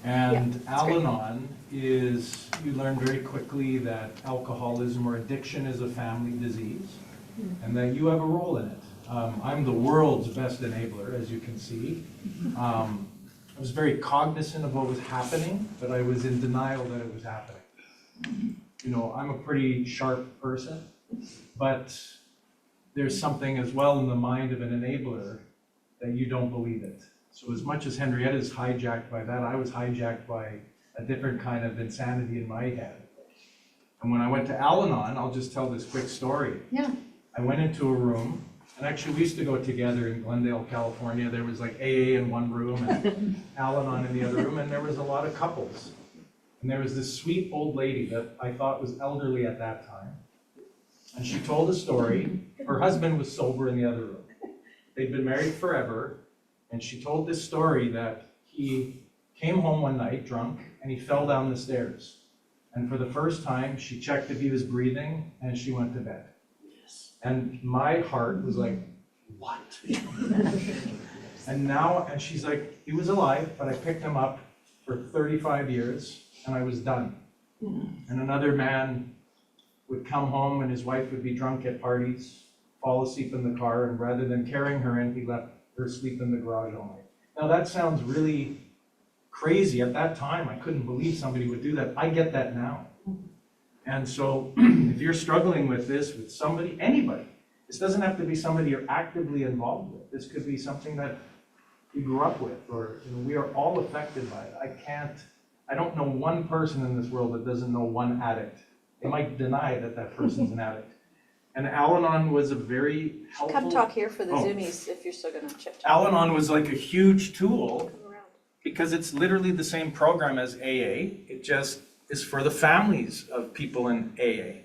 And Al-Anon is, you learn very quickly that alcoholism or addiction is a family disease, and that you have a role in it. I'm the world's best enabler, as you can see. I was very cognizant of what was happening, but I was in denial that it was happening. I'm a pretty sharp person, but there's something as well in the mind of an enabler that you don't believe it. So as much as Henriette is hijacked by that, I was hijacked by a different kind of insanity in my head. And when I went to Al-Anon, I'll just tell this quick story. Yeah. I went into a room, and actually we used to go together in Glendale, California. There was like AA in one room and Al-Anon in the other room, and there was a lot of couples. And there was this sweet old lady that I thought was elderly at that time. And she told a story. Her husband was sober in the other room. They'd been married forever. And she told this story that he came home one night drunk and he fell down the stairs. And for the first time, she checked if he was breathing and she went to bed. Yes. And my heart was like, what? And she's like, he was alive, but I picked him up for 35 years and I was done. And another man would come home and his wife would be drunk at parties, fall asleep in the car, and rather than carrying her in, he let her sleep in the garage all night. Now that sounds really crazy. At that time, I couldn't believe somebody would do that. I get that now. And so if you're struggling with this with somebody, anybody, this doesn't have to be somebody you're actively involved with. This could be something that you grew up with, or we are all affected by it. I don't know one person in this world that doesn't know one addict. They might deny that that person's an addict. And Al-Anon was a very helpful. Come talk here for the Oh. Zoomies if you're still gonna chip talk. Al-Anon was like a huge tool Come around. because it's literally the same program as AA. It just is for the families of people in AA.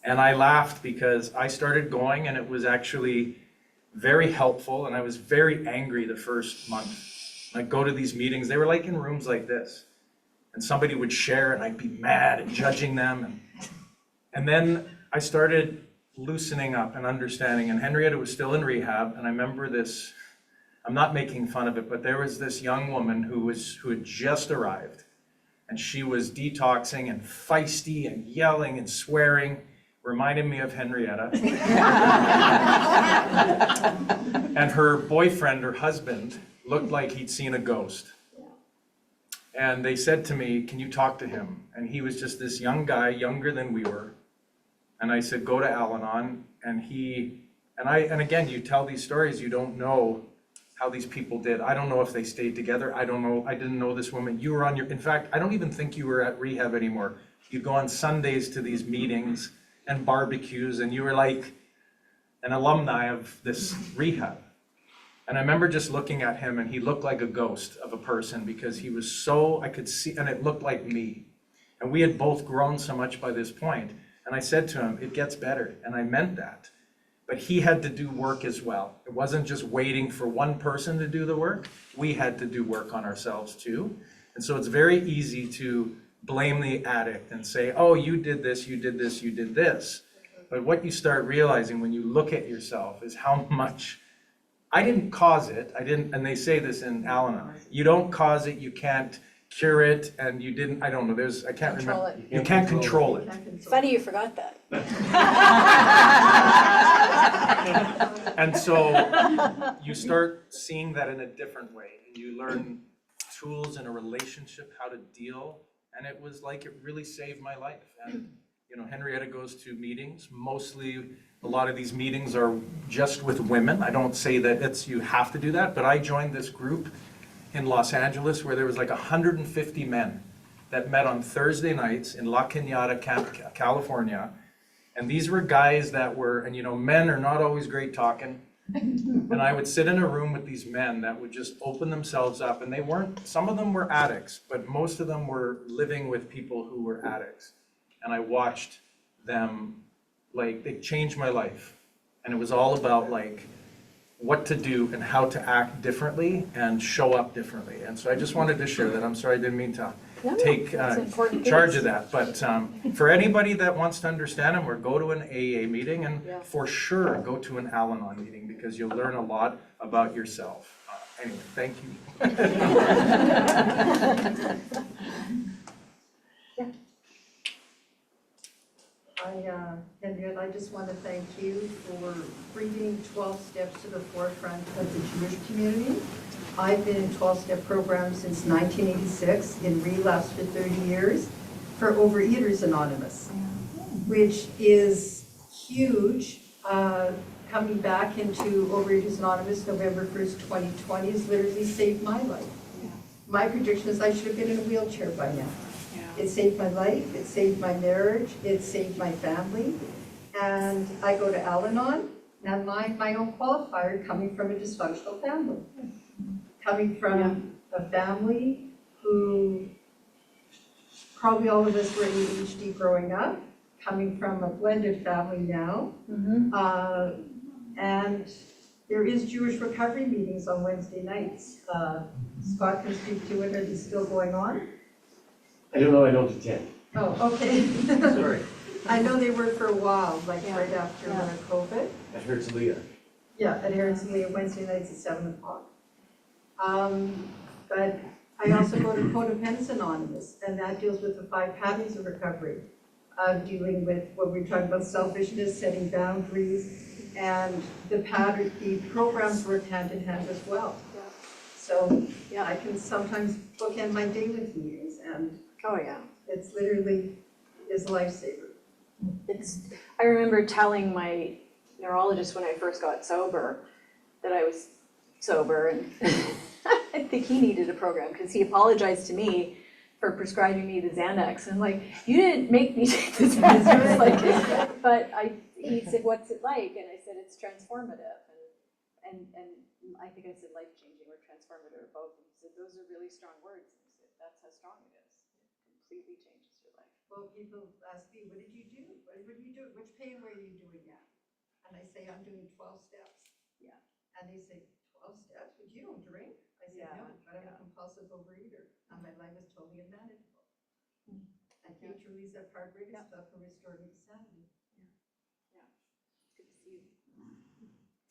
And I laughed because I started going and it was actually very helpful, and I was very angry the first month. I'd go to these meetings, they were like in rooms like this, and somebody would share and I'd be mad and judging them. And then I started loosening up and understanding, and Henriette was still in rehab, and I remember this, I'm not making fun of it, but there was this young woman who had just arrived, and she was detoxing and feisty and yelling and swearing, reminded me of Henriette. And her boyfriend, her husband, looked like he'd seen a ghost. And they said to me, can you talk to him? And he was just this young guy, younger than we were. And I said, go to Al-Anon. And again, you tell these stories, you don't know how these people did. I don't know if they stayed together. I don't know. I didn't know this woman. You were in fact, I don't even think you were at rehab anymore. You go on Sundays to these meetings and barbecues, and you were like an alumni of this rehab. And I remember just looking at him, and he looked like a ghost of a person because he was so, I could see, and it looked like me. And we had both grown so much by this point. And I said to him, it gets better. And I meant that. But he had to do work as well. It wasn't just waiting for one person to do the work. We had to do work on ourselves too. And so it's very easy to blame the addict and say, oh, you did this, you did this, you did this. But what you start realizing when you look at yourself is how much, I didn't cause it, and they say this in Al-Anon, you don't cause it, you can't cure it, and you didn't, I don't know, I can't Control remember. it. You can't control it. Funny you forgot that. And so you start seeing that in a different way, and you learn tools in a relationship, how to deal, and it was like it really saved my life. And Henriette goes to meetings. Mostly, a lot of these meetings are just with women. I don't say that you have to do that, but I joined this group in Los Angeles where there was like 150 men that met on Thursday nights in La Cañada, California. And these were guys that were, and men are not always great talking. And I would sit in a room with these men that would just open themselves up, and some of them were addicts, but most of them were living with people who were addicts. And I watched them, they changed my life. And it was all about what to do and how to act differently and show up differently. And so I just wanted to share that. I'm sorry, I didn't mean to take charge of that. But for anybody that wants to understand them, or go to an AA meeting, and for sure go to an Al-Anon meeting, because you'll learn a lot about yourself. Anyway, thank you. Henriette, I just want to thank you for bringing 12 steps to the forefront of the Jewish community. I've been in 12-step programs since 1986, in relapse for 30 years, for Overeaters Anonymous, which is huge. Coming back into Overeaters Anonymous November 1st, 2020 has literally saved my life. My prediction is I should have been in a wheelchair by now. It saved my life, it saved my marriage, it saved my family. And I go to Al-Anon, and my own qualifier, coming from a dysfunctional family. Coming from a family who, probably all of us were ADHD growing up, coming from a blended family now. And there is Jewish recovery meetings on Wednesday nights. Scott can speak to it. Are these still going on? I don't know, I don't attend. Oh, okay. Sorry. I know they were for a while, like Yeah. right after Yeah. COVID. That hurts Leah. Yeah, at Harrison Wednesday nights at 7 o'clock. But I also go to Codependence Anonymous, and that deals with the 5 patterns of recovery, dealing with what we're talking about, selfishness, setting boundaries, and the programs work hand in hand as well. Yeah. So Yeah. I can sometimes bookend my day with meetings, and Oh, yeah. it's literally is a lifesaver. I remember telling my neurologist when I first got sober that I was sober, and I think he needed a program because he apologized to me for prescribing me the Xanax. And I'm like, you didn't make me take the Xanax. But he said, what's it like? And I said, it's transformative. And I think I said life-changing or transformative or both. And he said, those are really strong words. And I said, that's how strong it is. It completely changes your life. Well, people ask me, what did you do? What did you do? Which pain were you doing now? And I say, I'm doing 12 steps. Yeah. And they say, 12 steps? But you don't drink? I said, Yeah, no, but I'm yeah. a compulsive overeater. And my life is totally unmanageable. I can't release that part of stuff and restore me to sanity. Good to see you.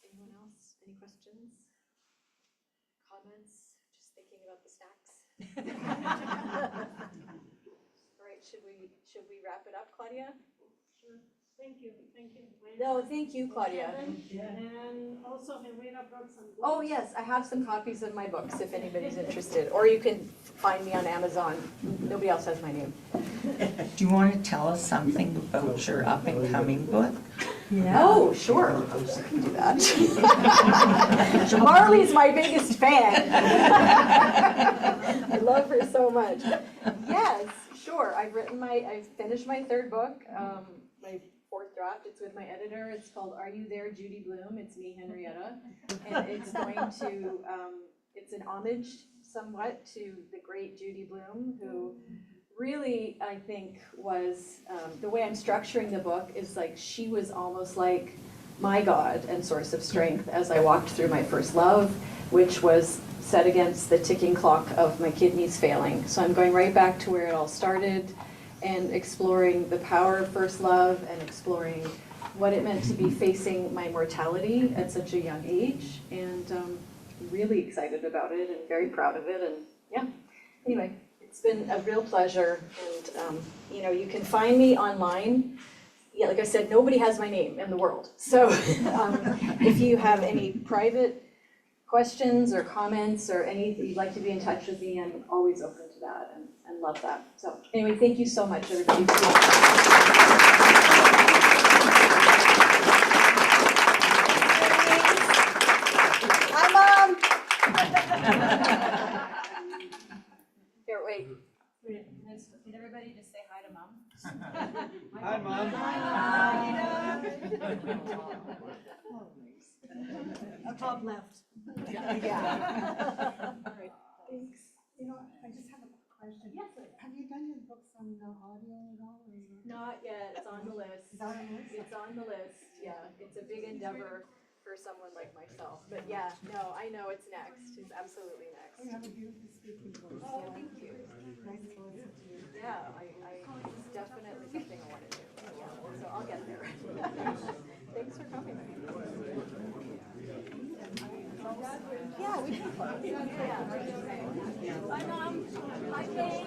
Anyone else? Any questions? Comments? Just thinking about the snacks? All right, should we wrap it up, Claudia? Sure. Thank you. No, thank you, Claudia. And also Henriette brought some books. Oh, yes, I have some copies of my books if anybody's interested, or you can find me on Amazon. Nobody else has my name. Do you want to tell us something about your up-and-coming book? Oh, sure, I can do that. Marley's my biggest fan. I love her so much. Yes, sure, I've finished my 3rd book, my 4th draft. It's with my editor. It's called Are You There, Judy Bloom? It's me, Henriette. And it's going to, it's an homage somewhat to the great Judy Bloom, who really, I think, was, the way I'm structuring the book is like she was almost like my God and source of strength as I walked through my first love, which was set against the ticking clock of my kidneys failing. So I'm going right back to where it all started and exploring the power of first love and exploring what it meant to be facing my mortality at such a young age. And really excited about it and very proud of it. And yeah, anyway. It's been a real pleasure, and you can find me online. Yeah, like I said, nobody has my name in the world. So if you have any private questions or comments or anything you'd like to be in touch with me, I'm always open to that and love that. So anyway, thank you so much, everybody. Hi, Mom! Here, wait. Can everybody just say hi to Mom? Hi, Mom. Top left. Yeah. All right, thanks. I just have a question. Yes. Have you done your books on audio at all? Or is it? Not yet, it's on the list. Is that on the list? It's on the list, yeah. It's a big endeavor for someone like myself. But yeah, no, I know it's next. It's absolutely next. You have a beautiful speaking voice. Oh, thank you. Nice to listen to you. Yeah, it's definitely something I want to do. Yeah, so I'll get there. Thanks for coming. Yeah, we can close. Yeah. Bye, Mom. Bye, Kate.